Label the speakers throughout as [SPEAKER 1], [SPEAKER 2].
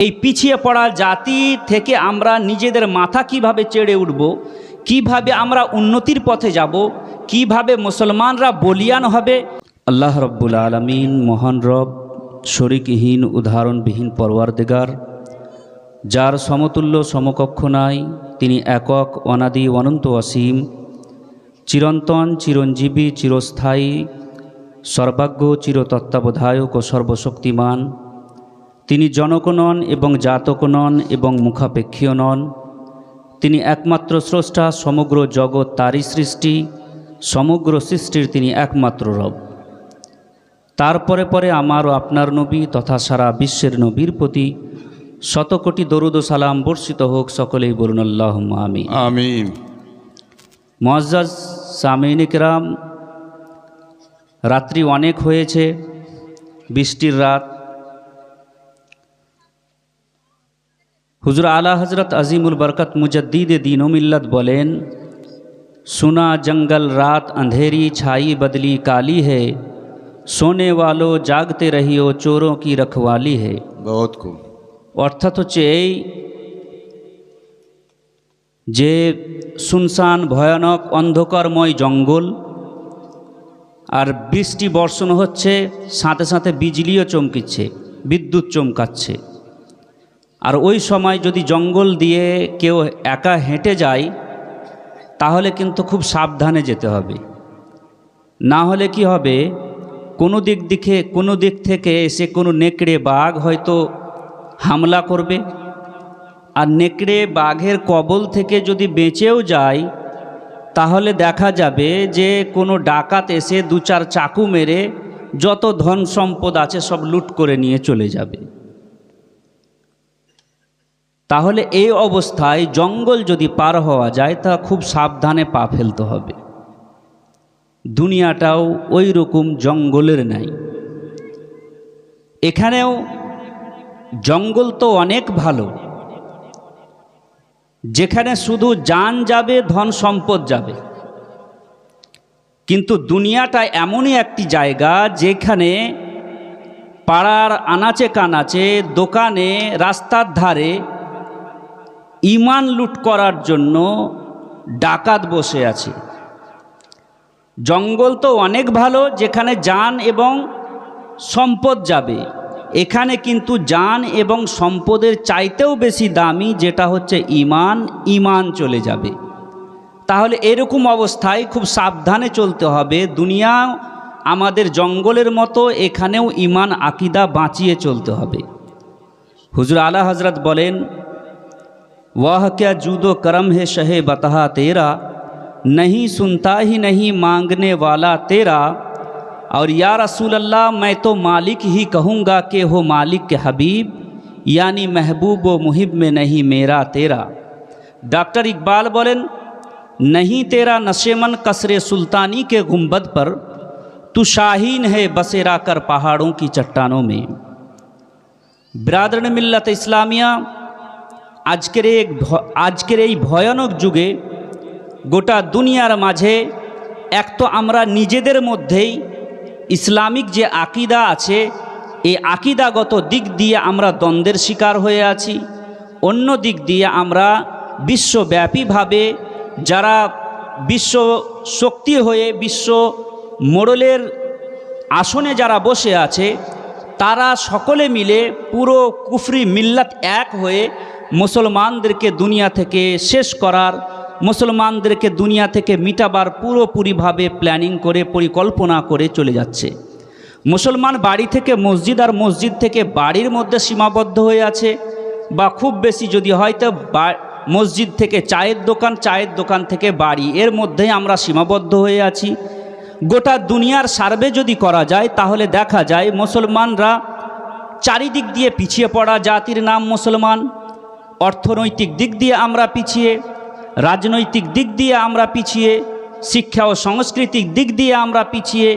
[SPEAKER 1] এই পিছিয়ে পড়া জাতি থেকে আমরা নিজেদের মাথা কিভাবে চেড়ে উঠব, কিভাবে আমরা উন্নতির পথে যাব, কিভাবে মুসলমানরা বলিয়ান হবে। আল্লাহ রব্বুল আলামিন মহান রব, শরিকহীন উদাহরণবিহীন পরওয়ারদিগার, যার সমতুল্য সমকক্ষ নাই, তিনি একক, অনাদি, অনন্ত, অসীম, চিরন্তন, চিরঞ্জীবী, চিরস্থায়ী, সর্বাজ্ঞ, চিরতত্ত্বাবধায়ক ও সর্বশক্তিমান। তিনি জনক নন এবং জাতক নন এবং মুখাপেক্ষীয় নন। তিনি একমাত্র স্রষ্টা, সমগ্র জগৎ তারই সৃষ্টি, সমগ্র সৃষ্টির তিনি একমাত্র রব। তারপরে পরে আমার ও আপনার নবী তথা সারা বিশ্বের নবীর প্রতি শতকোটি দরুদ ও সালাম বর্ষিত হোক। সকলেই বলুন আল্লাহুম্মা আমিন।
[SPEAKER 2] আমিন।
[SPEAKER 1] মুআজ্জাজ সামিঈন কিরাম, রাত্রি অনেক হয়েছে, বৃষ্টির রাত। হুজুর আলা হজরত আজিমুল বরকত মুজদ্দিদ দীন ও মিল্লত বলেন, सुना जंगल रात अंधेरी छाई बदली काली है, सोने वालों जागते रहियो चोरों की रखवाली है।
[SPEAKER 2] बहुत खूब।
[SPEAKER 1] অর্থাৎ হচ্ছে এই যে শুনশান ভয়ানক অন্ধকারময় জঙ্গল, আর বৃষ্টি বর্ষণ হচ্ছে, সাথে সাথে বিজলিও চমকিচ্ছে, বিদ্যুৎ চমকাচ্ছে। আর ওই সময় যদি জঙ্গল দিয়ে কেউ একা হেঁটে যায় তাহলে কিন্তু খুব সাবধানে যেতে হবে, না হলে কি হবে, কোনো দিক থেকে এসে কোনো নেকড়ে বাঘ হয়তো হামলা করবে। আর নেকড়ে বাঘের কবল থেকে যদি বেঁচেও যায় তাহলে দেখা যাবে যে কোনো ডাকাত এসে দু চার চাকু মেরে যত ধন সম্পদ আছে সব লুট করে নিয়ে চলে যাবে। তাহলে এই অবস্থায় জঙ্গল যদি পার হওয়া যায় তা খুব সাবধানে পা ফেলতে হবে। দুনিয়াটাও ওই রকম জঙ্গলের নাই। এখানেও জঙ্গল তো অনেক ভালো, যেখানে শুধু জান যাবে, ধন সম্পদ যাবে। কিন্তু দুনিয়াটা এমনই একটি জায়গা যেখানে পাড়ার আনাচে কানাচে, দোকানে, রাস্তার ধারে ঈমান লুট করার জন্য ডাকাত বসে আছে। জঙ্গল তো অনেক ভালো, যেখানে জান এবং সম্পদ যাবে। এখানে কিন্তু জান এবং সম্পদের চাইতেও বেশি দামি যেটা হচ্ছে ঈমান চলে যাবে। তাহলে এরকম অবস্থায় খুব সাবধানে চলতে হবে। দুনিয়া আমাদের জঙ্গলের মতো, এখানেও ঈমান আকীদা বাঁচিয়ে চলতে হবে। হুজুর আলা হজরত বলেন, वाह क्या जूदो करम है शहे बतहा तेरा, नहीं सुनता ही नहीं मांगने वाला तेरा, और या रसूल अल्लाह मैं तो मालिक ही कहूँगा कि हो मालिक के हबीब, यानी महबूब व मुहिब में नहीं मेरा तेरा। डॉक्टर इकबाल बोलें, नहीं तेरा नशेमन कसरे सुल्तानी के गुंबद पर, तू शाहीन है बसेरा कर पहाड़ों की चट्टानों में। बिरादरान मिल्लत इस्लामिया, আজকের এই ভয়ানক যুগে গোটা দুনিয়ার মাঝে এক তো আমরা নিজেদের মধ্যেই ইসলামিক যে আকীদা আছে, এই আকীদাগত দিক দিয়ে আমরা দ্বন্দ্বের শিকার হয়ে আছি। অন্য দিক দিয়ে আমরা বিশ্বব্যাপীভাবে যারা বিশ্ব শক্তি হয়ে বিশ্ব মোড়লের আসনে যারা বসে আছে, তারা সকলে মিলে পুরো কুফরি মিল্লাত এক হয়ে মুসলমানদেরকে দুনিয়া থেকে শেষ করার, মুসলমানদেরকে দুনিয়া থেকে মিটাবার পুরোপুরিভাবে প্ল্যানিং করে, পরিকল্পনা করে চলে যাচ্ছে। মুসলমান বাড়ি থেকে মসজিদ, আর মসজিদ থেকে বাড়ির মধ্যে সীমাবদ্ধ হয়ে আছে, বা খুব বেশি যদি হয় তো মসজিদ থেকে চায়ের দোকান, চায়ের দোকান থেকে বাড়ি, এর মধ্যেই আমরা সীমাবদ্ধ হয়ে আছি। গোটা দুনিয়ার সার্ভে যদি করা যায় তাহলে দেখা যায় মুসলমানরা চারিদিক দিয়ে পিছিয়ে পড়া জাতির নাম মুসলমান। অর্থনৈতিক দিক দিয়ে আমরা পিছিয়ে, রাজনৈতিক দিক দিয়ে আমরা পিছিয়ে, শিক্ষা ও সাংস্কৃতিক দিক দিয়ে আমরা পিছিয়ে,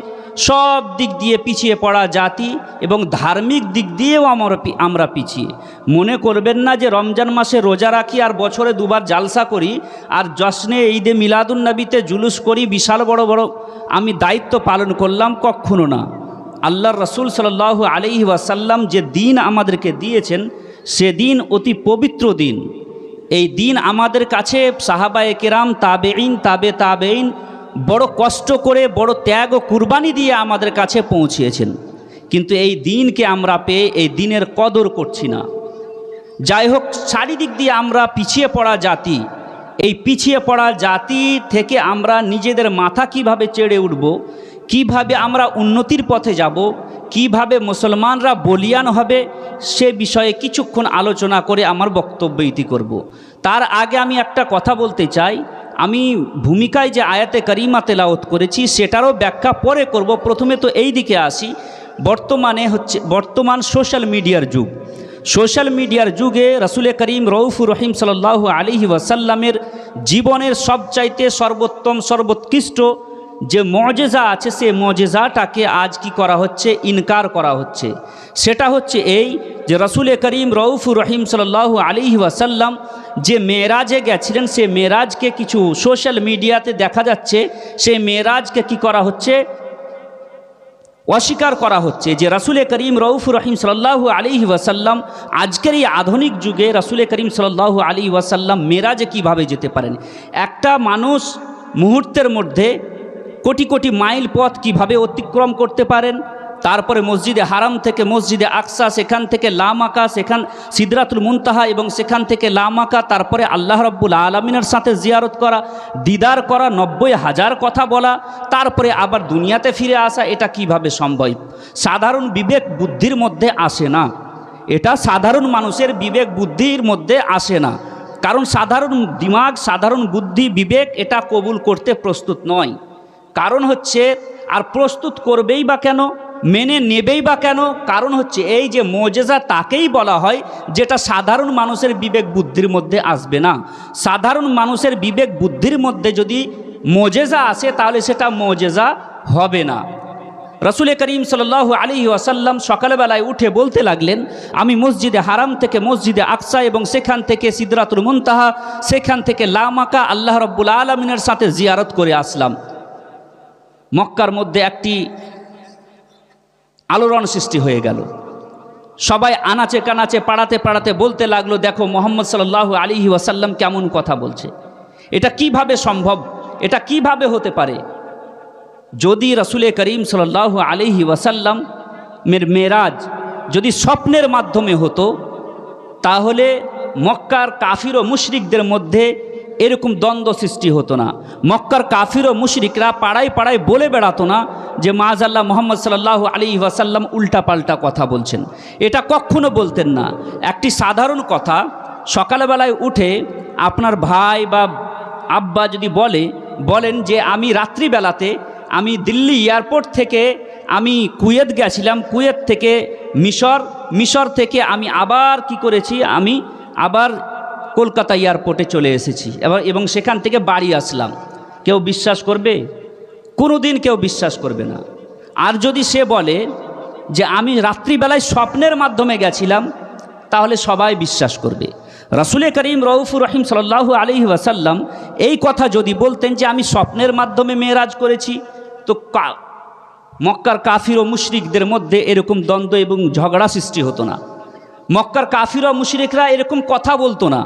[SPEAKER 1] সব দিক দিয়ে পিছিয়ে পড়া জাতি, এবং ধার্মিক দিক দিয়েও আমরা পিছিয়ে। মনে করবেন না যে রমজান মাসে রোজা রাখি আর বছরে দুবার জালসা করি, আর জশ্নে ঈদে মিলাদুন্নবীতে জুলুস করি, বিশাল বড় বড় আমি দায়িত্ব পালন করলাম, কখনো না। আল্লাহর রসুল সাল্লাল্লাহু আলাইহি ওয়াসাল্লাম যে দিন আমাদেরকে দিয়েছেন সে দিন অতি পবিত্র দিন। এই দিন আমাদের কাছে সাহাবায়ে কেরাম, তাবেঈন, তাবেঈন বড় কষ্ট করে, বড় ত্যাগ ও কুরবানি দিয়ে আমাদের কাছে পৌঁছিয়েছেন। কিন্তু এই দিনকে আমরা পেয়ে এই দিনের কদর করছি না। যাই হোক, চারিদিক দিয়ে আমরা পিছিয়ে পড়া জাতি। এই পিছিয়ে পড়া জাতি থেকে আমরা নিজেদের মাথা কিভাবে চেড়ে উঠব, কিভাবে আমরা উন্নতির পথে যাব, কিভাবে মুসলমানরা বলিয়ান হবে, সে বিষয়ে কিছুক্ষণ আলোচনা করে আমার বক্তব্য ইতি করব। তার আগে আমি একটা কথা বলতে চাই। আমি ভূমিকায় যে আয়াতে কারিমা তেলাওয়াত করেছি সেটারও ব্যাখ্যা পরে করব। প্রথমে তো এই দিকে আসি। বর্তমান সোশ্যাল মিডিয়ার যুগ। সোশ্যাল মিডিয়ার যুগে রাসূল করিম রউফুর রহিম সাল্লাল্লাহু আলাইহি ওয়াসাল্লামের জীবনের সবচাইতে সর্বোত্তম, সর্বোৎকৃষ্ট যে মুজিজা আছে, সে মুজিজাটাকে আজ কি করা হচ্ছে? ইনকার করা হচ্ছে। সেটা হচ্ছে এই যে রাসূল করিম রউফুর রহিম সাল্লাল্লাহু আলাইহি ওয়াসাল্লাম যে মেরাজে গেছিলেন, সে মেরাজকে কিছু সোশ্যাল মিডিয়াতে দেখা যাচ্ছে সেই মেরাজকে কি করা হচ্ছে? অস্বীকার করা হচ্ছে। যে রাসূল করিম রউফুর রহিম সাল্লাল্লাহু আলাইহি ওয়াসাল্লাম আজকের এই আধুনিক যুগে রাসূল করিম সাল্লাল্লাহু আলাইহি ওয়াসাল্লাম মেরাজে কিভাবে যেতে পারেন? একটা মানুষ মুহূর্তের মধ্যে কোটি কোটি মাইল পথ কিভাবে অতিক্রম করতে পারেন? তারপরে মসজিদে হারাম থেকে মসজিদে আকসা, সেখান থেকে লামাকা, সেখান সিদরাতুল মুনতাহা এবং সেখান থেকে লামাকা, তারপরে আল্লাহ রাব্বুল আলামিনের সাথে জিয়ারত করা, দিদার করা, 90,000 কথা বলা, তারপরে আবার দুনিয়াতে ফিরে আসা, এটা কিভাবে সম্ভব? সাধারণ বিবেক বুদ্ধির মধ্যে আসে না। এটা সাধারণ মানুষের বিবেক বুদ্ধির মধ্যে আসে না। কারণ সাধারণ দিমাগ, সাধারণ বুদ্ধি, বিবেক এটা কবুল করতে প্রস্তুত নয়। কারণ হচ্ছে, আর প্রস্তুত করবেই বা কেন, মেনে নেবেই বা কেন? কারণ হচ্ছে এই যে মুজিজা তাকেই বলা হয় যেটা সাধারণ মানুষের বিবেক বুদ্ধির মধ্যে আসবে না। সাধারণ মানুষের বিবেক বুদ্ধির মধ্যে যদি মুজিজা আসে তাহলে সেটা মুজিজা হবে না। রাসূল করিম সাল্লাল্লাহু আলাইহি ওয়াসাল্লাম সকালবেলায় উঠে বলতে লাগলেন, আমি মসজিদে হারাম থেকে মসজিদে আকসা এবং সেখান থেকে সিদরাতুল মুনতাহা, সেখান থেকে লামাকা আল্লাহ রাব্বুল আলামিনের সাথে জিয়ারত করে আসলাম। মক্কার মধ্যে একটি আলোড়ন সৃষ্টি হয়ে গেল। সবাই আনাচে কানাচে, পাড়াতে পাড়াতে বলতে লাগলো, দেখো মুহাম্মদ সাল্লাল্লাহু আলাইহি ওয়াসাল্লাম কেমন কথা বলছে, এটা কিভাবে সম্ভব, এটা কিভাবে হতে পারে? যদি রাসূল করিম সাল্লাল্লাহু আলাইহি ওয়াসাল্লাম মেরাজ যদি স্বপ্নের মাধ্যমে হতো তাহলে মক্কার কাফির ও মুশরিকদের মধ্যে এরকম দ্বন্দ্ব সৃষ্টি হতো না। মক্কার কাফির ও মুশরিকরা পাড়ায় পাড়ায় বলে বেড়াতো না যে মাআযাল্লাহ মুহাম্মদ সাল্লাল্লাহু আলাইহি ওয়াসাল্লাম উল্টাপাল্টা কথা বলছেন। এটা কখনো বলতেন না। একটি সাধারণ কথা, সকালবেলায় উঠে আপনার ভাই বা আব্বা যদি বলেন যে আমি রাত্রিবেলাতে আমি দিল্লি এয়ারপোর্ট থেকে আমি কুয়েত গেছিলাম, কুয়েত থেকে মিশর থেকে আমি আবার কি করেছি, আমি আবার কলকাতা এয়ারপোর্টে চলে এসেছি এবং সেখান থেকে বাড়ি আসলাম, কেউ বিশ্বাস করবে? কোনো দিন কেউ বিশ্বাস করবে না। আর যদি সে বলে যে আমি রাত্রিবেলায় স্বপ্নের মাধ্যমে গেছিলাম, তাহলে সবাই বিশ্বাস করবে। রাসূল করিম রউফুর রহিম সাল্লাল্লাহু আলাইহি ওয়াসাল্লাম এই কথা যদি বলতেন যে আমি স্বপ্নের মাধ্যমে মেরাজ করেছি, তো মক্কার কাফির ও মুশরিকদের মধ্যে এরকম দ্বন্দ্ব এবং ঝগড়া সৃষ্টি হতো না। মক্কার কাফির ও মুশরিকরা এরকম কথা বলতো না।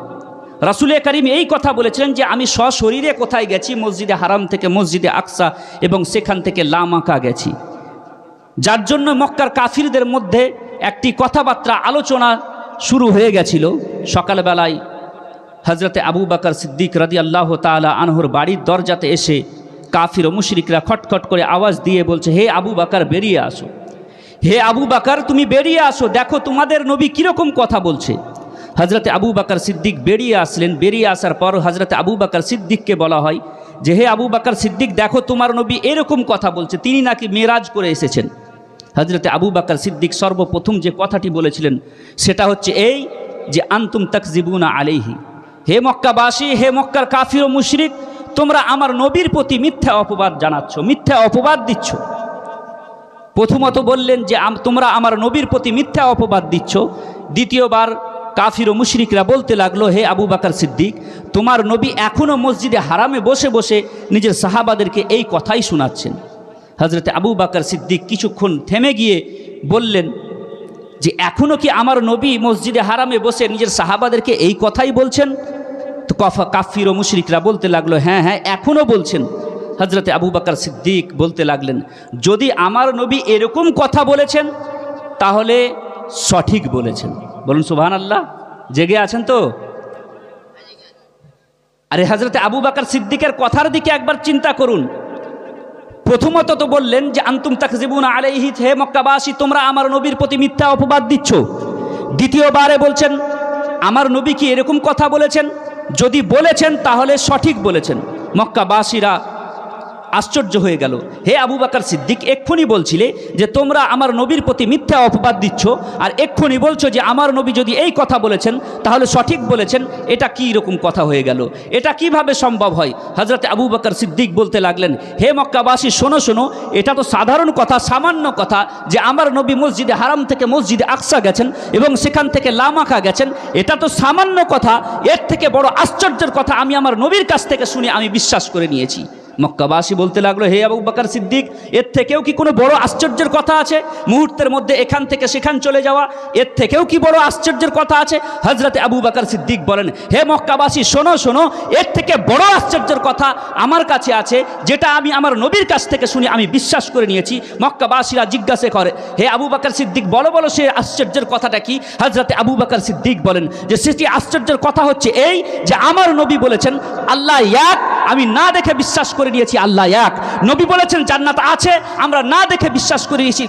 [SPEAKER 1] রাসূল করিম এই কথা বলেছিলেন যে আমি সশরীরে কোথায় গেছি? মসজিদে হারাম থেকে মসজিদে আকসা এবং সেখান থেকে লামাকা গেছি। যার জন্য মক্কার কাফিরদের মধ্যে একটি কথাবার্তা, আলোচনা শুরু হয়ে গেছিল। সকালবেলায় হজরতে আবু বকর সিদ্দিক রাদিয়াল্লাহু তাআলা আনহুর বাড়ির দরজাতে এসে কাফির ও মুশরিকরা খটখট করে আওয়াজ দিয়ে বলছে, হে আবু বকর বেরিয়ে আসো, হে আবু বকর তুমি বেরিয়ে আসো, দেখো তোমাদের নবী কীরকম কথা বলছে। হজরতে আবু বকর সিদ্দিক বেরিয়ে আসলেন। বেরিয়ে আসার পর হজরতে আবু বকর সিদ্দিককে বলা হয় যে হে আবু বকর সিদ্দিক, দেখো তোমার নবী এরকম কথা বলছে, তিনি নাকি মেরাজ করে এসেছেন। হজরতে আবু বকর সিদ্দিক সর্বপ্রথম যে কথাটি বলেছিলেন সেটা হচ্ছে এই যে আনতুম তাকজিবুনা আলাইহি, হে মক্কাবাসী, হে মক্কার কাফির ও মুশরিক, তোমরা আমার নবীর প্রতি মিথ্যা অপবাদ জানাচ্ছ, মিথ্যা অপবাদ দিচ্ছ। প্রথমত বললেন যে তোমরা আমার নবীর প্রতি মিথ্যা অপবাদ দিচ্ছ। দ্বিতীয়বার কাফির ও মুশরিকরা বলতে লাগলো, হে আবু বকর সিদ্দিক, তোমার নবী এখনও মসজিদে হারামে বসে বসে নিজের সাহাবাদেরকে এই কথাই শোনাচ্ছেন। হজরতে আবু বকর সিদ্দিক কিছুক্ষণ থেমে গিয়ে বললেন যে এখনও কি আমার নবী মসজিদে হারামে বসে নিজের সাহাবাদেরকে এই কথাই বলছেন? তো কাফির ও মুশরিকরা বলতে লাগলো, হ্যাঁ হ্যাঁ এখনও বলছেন। হজরতে আবু বকর সিদ্দিক বলতে লাগলেন, যদি আমার নবী এরকম কথা বলেছেন তাহলে সঠিক বলেছেন। বলুন সুবহানাল্লাহ। জেগে আছেন তো? আরে হজরতে আবু বকর সিদ্দিকের কথার দিকে একবার চিন্তা করুন। প্রথমত তো বললেন যে আনতুম তাকযিবুনা আলাইহি, হে মক্কাবাসী তোমরা আমার নবীর প্রতি মিথ্যা অপবাদ দিচ্ছ। দ্বিতীয়বারে বলছেন আমার নবী কি এরকম কথা বলেছেন? যদি বলেছেন তাহলে সঠিক বলেছেন। মক্কাবাসীরা আশ্চর্য হয়ে গেল। হে আবু বকর সিদ্দিক, এক্ষুনি বলছিলে যে তোমরা আমার নবীর প্রতি মিথ্যা অপবাদ দিচ্ছ, আর এক্ষুনি বলছো যে আমার নবী যদি এই কথা বলেছেন তাহলে সঠিক বলেছেন। এটা কি রকম কথা হয়ে গেল? এটা কিভাবে সম্ভব হয়? হযরত আবু বকর সিদ্দিক বলতে লাগলেন, হে মক্কাবাসী শোনো শোনো, এটা তো সাধারণ কথা, সামান্য কথা যে আমার নবী মসজিদে হারাম থেকে মসজিদে আকসা গেছেন এবং সেখান থেকে লামাকা গেছেন। এটা তো সামান্য কথা, এর থেকে বড় আশ্চর্যের কথা আমি আমার নবীর কাছ থেকে শুনে আমি বিশ্বাস করে নিয়েছি। মক্কাবাসী বলতে লাগলো, হে আবু বকর সিদ্দিক, এর থেকেও কি কোনো বড় আশ্চর্যের কথা আছে? মুহূর্তের মধ্যে এখান থেকে সেখান চলে যাওয়া, এর থেকেও কি বড় আশ্চর্যের কথা আছে? হযরতে আবু বকর সিদ্দিক বলেন, হে মক্কাবাসী শোনো শোনো, এর থেকে বড় আশ্চর্যের কথা আমার কাছে আছে, যেটা আমি আমার নবীর কাছ থেকে শুনে আমি বিশ্বাস করে নিয়েছি। মক্কাবাসীরা জিজ্ঞাসা করে, হে আবু বকর সিদ্দিক বলো বলো সে আশ্চর্যের কথাটা কি? হযরতে আবু বকর সিদ্দিক বলেন যে সেটি আশ্চর্যের কথা হচ্ছে এই যে আমার নবী বলেছেন আল্লাহ এক, আমি না দেখে বিশ্বাস করে নিয়েছি আল্লাহ এক। নবী বলেছেন জান্নাত আছে, আমরা না দেখে বিশ্বাস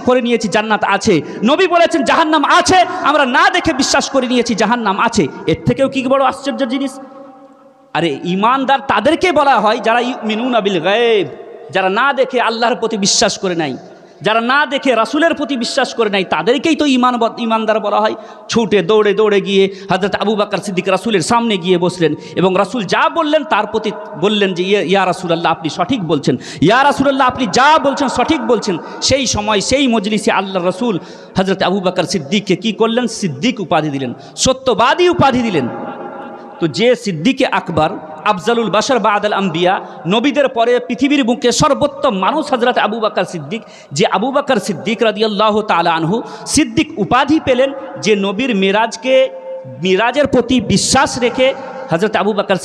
[SPEAKER 1] করে নিয়েছি জান্নাত আছে। নবী বলেছেন জাহান্নাম আছে, আমরা না দেখে বিশ্বাস করে নিয়েছি জাহান্নাম আছে। এর থেকেও কি বড় আশ্চর্যের জিনিস? আরে ঈমানদার তাদেরকে বলা হয় যারা ইউমিনুনা বিল গায়ব, যারা না দেখে আল্লাহর প্রতি বিশ্বাস করে নাই, যারা না দেখে রাসূলের প্রতি বিশ্বাস করে নাই, তাদেরকেই তো ঈমানদার বলা হয়। ছুটে দৌড়ে দৌড়ে গিয়ে হযরত আবু বকর সিদ্দিক রাসূলের সামনে গিয়ে বসলেন এবং রাসূল যা বললেন তার প্রতি বললেন যে ইয়া রাসূলুল্লাহ আপনি সঠিক বলছেন, ইয়া রাসূলুল্লাহ আপনি যা বলছেন সঠিক বলছেন। সেই সময় সেই মজলিসে আল্লাহর রাসূল হযরত আবু বকর সিদ্দিককে কি করলেন? সিদ্দিক উপাধি দিলেন, সত্যবাদী উপাধি দিলেন। তো যে সিদ্দিকে আকবর, আফজালুল বাশার বাদাল আম্বিয়া, নবীদের পরে পৃথিবীর বুকে সর্বোত্তম মানুষ হযরত আবু বকর সিদ্দিক, যে আবু বকর সিদ্দিক রাদিয়াল্লাহু তাআলা আনহু সিদ্দিক উপাধি পেলেন, যে নবীর মিরাজের প্রতি বিশ্বাস রেখে হযরত আবু বকর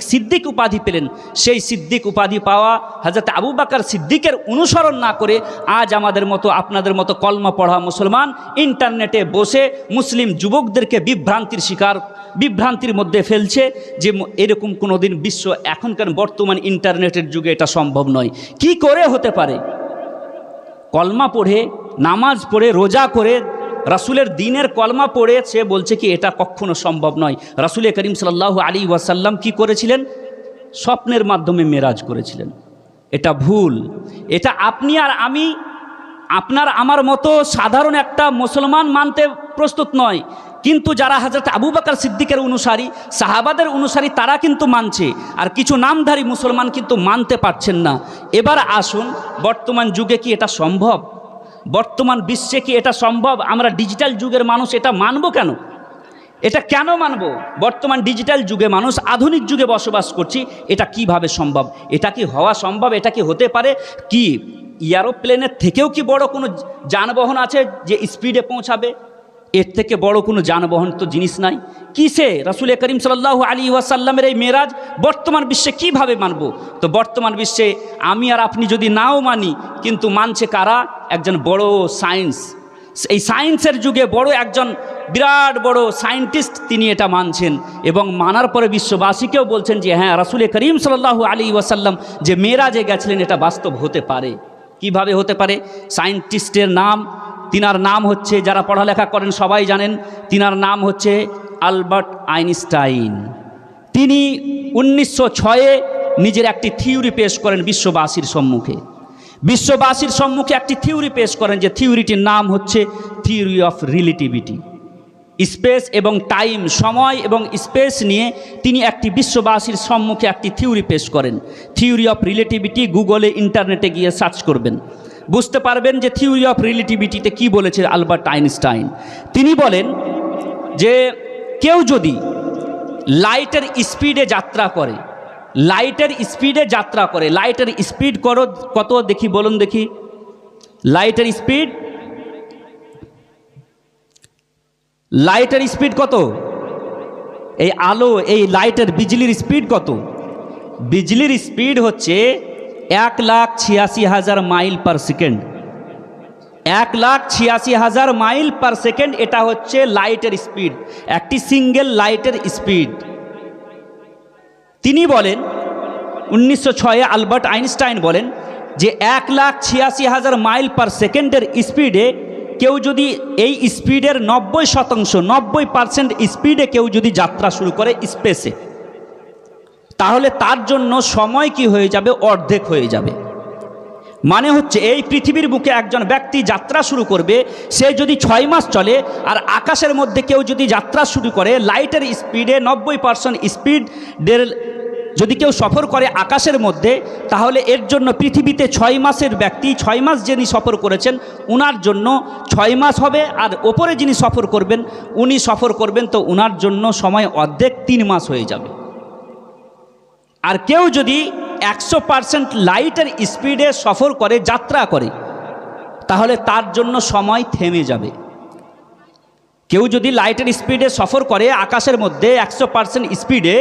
[SPEAKER 1] সিদ্দিক উপাধি পেলেন। সেই সিদ্দিক উপাধি পাওয়া হযরত আবু বকর সিদ্দিকের অনুসরণ না করে আজ আমাদের মতো আপনাদের মতো কলমা পড়া মুসলমান ইন্টারনেটে বসে মুসলিম যুবকদেরকে বিভ্রান্তির মধ্যে ফেলছে যে এরকম কোনো দিন বিশ্ব এখনকার বর্তমান ইন্টারনেটের যুগে এটা সম্ভব নয়। কি করে হতে পারে? কলমা পড়ে, নামাজ পড়ে, রোজা করে, রাসূলের দ্বীনের কলমা পড়ে সে বলছে কি এটা কখনো সম্ভব নয়। রাসূল করিম সাল্লাল্লাহু আলাইহি ওয়াসাল্লাম কি করেছিলেন? স্বপ্নের মাধ্যমে মেরাজ করেছিলেন। এটা ভুল। এটা আপনি আর আমি, আপনার আমার মতো সাধারণ একটা মুসলমান মানতে প্রস্তুত নয়, কিন্তু যারা হযরত আবু বকর সিদ্দিকের অনুসারী, সাহাবাদের অনুসারী, তারা কিন্তু মানছে, আর কিছু নামধারী মুসলমান কিন্তু মানতে পারছেন না। এবার আসুন, বর্তমান যুগে কি এটা সম্ভব? বর্তমান বিশ্বে কি এটা সম্ভব? আমরা ডিজিটাল যুগের মানুষ, এটা মানব কেন? এটা কেন মানব? বর্তমান ডিজিটাল যুগে মানুষ, আধুনিক যুগে বসবাস করছি, এটা কিভাবে সম্ভব? এটা কি হওয়া সম্ভব? এটা কি হতে পারে? কি এরোপ্লেনের থেকেও কি বড় কোনো যানবাহন আছে যে স্পিডে পৌঁছাবে? এর থেকে বড় কোনো যানবাহন তো জিনিস নাই। কিসে রাসূল করিম সাল্লাল্লাহু আলাইহি ওয়াসাল্লামের এই মেরাজ বর্তমান বিশ্বে কিভাবে মানব? তো বর্তমান বিশ্বে আমি আর আপনি যদি নাও মানি, কিন্তু মানছে কারা? একজন বড় সায়েন্স, এই সায়েন্সের যুগে বড় একজন বিরাট বড় সায়েন্টিস্ট, তিনি এটা মানছেন এবং মানার পরে বিশ্ববাসীকেও বলছেন যে হ্যাঁ রাসূল করিম সাল্লাল্লাহু আলাইহি ওয়াসাল্লাম যে মেরাজে গেছিলেন এটা বাস্তব হতে পারে। কিভাবে হতে পারে? সায়েন্টিস্টের নাম, তিনার নাম হচ্ছে, যারা পড়ালেখা করেন সবাই জানেন, তিনার নাম হচ্ছে আলবার্ট আইনস্টাইন। তিনি 1906-এ নিজের একটি থিওরি পেশ করেন বিশ্ববাসীর সম্মুখে একটি থিওরি পেশ করেন, যে থিওরিটির নাম হচ্ছে থিওরি অফ রিলেটিভিটি। স্পেস এবং টাইম, সময় এবং স্পেস নিয়ে তিনি একটি বিশ্ববাসীর সম্মুখে একটি থিওরি পেশ করেন, থিওরি অফ রিলেটিভিটি। গুগলে ইন্টারনেটে গিয়ে সার্চ করবেন, বুঝতে পারবেন যে থিওরি অফ রিলেটিভিটিতে কি বলেছে আলবার্ট আইনস্টাইন। তিনি বলেন যে কেউ যদি লাইটের স্পিডে যাত্রা করে, লাইটের স্পিড কত দেখি, বলুন দেখি। লাইটের স্পিড লাইটের স্পিড কত? এই আলো, এই লাইটের বিজলির স্পিড কত? বিজলির স্পিড হচ্ছে 1,86,000 mile per second. 1,86,000 mile per second, এটা হচ্ছে লাইটের স্পিড, একটি সিঙ্গেল লাইটের স্পিড। তিনি বলেন 1906 আলবার্ট আইনস্টাইন বলেন যে 1,86,000 মাইল পার সেকেন্ডের স্পিডে কেউ যদি এই স্পিডের 90% স্পিডে কেউ যদি যাত্রা শুরু করে স্পেসে, তাহলে তার জন্য সময় কি হয়ে যাবে? অর্ধেক হয়ে যাবে। মানে হচ্ছে এই পৃথিবীর বুকে একজন ব্যক্তি যাত্রা শুরু করবে, সে যদি 6 মাস চলে, আর আকাশের মধ্যে কেউ যদি যাত্রা শুরু করে লাইটের স্পিডে 90% স্পিডের যদি কেউ সফর করে আকাশের মধ্যে, তাহলে এর জন্য পৃথিবীতে 6 মাসের ব্যক্তি, 6 মাস যিনি সফর করেছেন উনার জন্য 6 মাস হবে, আর ওপরে যিনি সফর করবেন উনি সফর করবেন, তো উনার জন্য সময় অর্ধেক 3 মাস হয়ে যাবে। আর কেউ যদি 100% লাইটের স্পিডে সফর করে, যাত্রা করে, তাহলে তার জন্য সময় থেমে যাবে। কেউ যদি লাইটের স্পিডে সফর করে আকাশের মধ্যে 100% স্পিডে,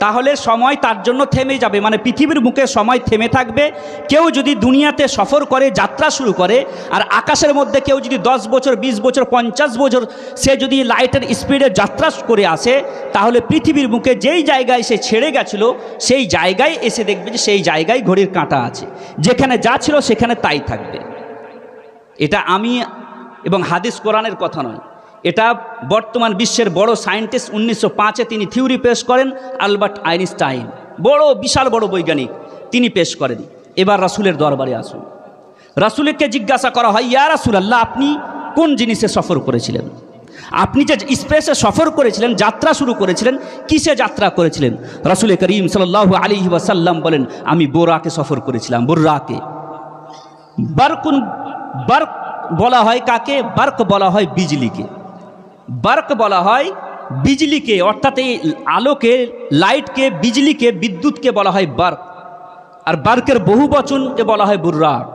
[SPEAKER 1] তাহলে সময় তার জন্য থেমে যাবে, মানে পৃথিবীর মুখে সময় থেমে থাকবে। কেউ যদি দুনিয়াতে সফর করে, যাত্রা শুরু করে, আর আকাশের মধ্যে কেউ যদি 10 বছর, 20 বছর, 50 বছর সে যদি লাইটের স্পিডে যাত্রা করে আসে, তাহলে পৃথিবীর মুখে যেই জায়গায় সে ছেড়ে গেছিল সেই জায়গায় এসে দেখবে যে সেই জায়গায় ঘড়ির কাঁটা আছে, যেখানে যা ছিল সেখানে তাই থাকবে। এটা আমি এবং হাদিস কোরআনের কথা নয়, এটা বর্তমান বিশ্বের বড় সায়েন্টিস্ট 1905-এ তিনি থিওরি পেশ করেন, আলবার্ট আইনস্টাইন, বড় বিশাল বড় বৈজ্ঞানিক, তিনি পেশ করেন। এবার রাসূলের দরবারে আসুন। রাসূলকে জিজ্ঞাসা করা হয়, ইয়া রাসূলুল্লাহ, আপনি কোন জিনিসে সফর করেছিলেন? আপনি যে স্পেসে সফর করেছিলেন, যাত্রা শুরু করেছিলেন, কিসে যাত্রা করেছিলেন? রাসূল করিম সাল্লাল্লাহু আলাইহি ওয়াসাল্লাম বলেন, আমি বোরাকে সফর করেছিলাম। বোরাকে বারকুন, বার্ক বলা হয় কাকে? বার্ক বলা হয় বিজলিকে। বার্ক বলা হয় বিজলিকে, অর্থাৎ এই আলোকে, লাইটকে, বিজলিকে, বিদ্যুৎকে বলা হয় বার্ক। আর বার্কের বহু বচনকে বলা হয় বুর্রাক।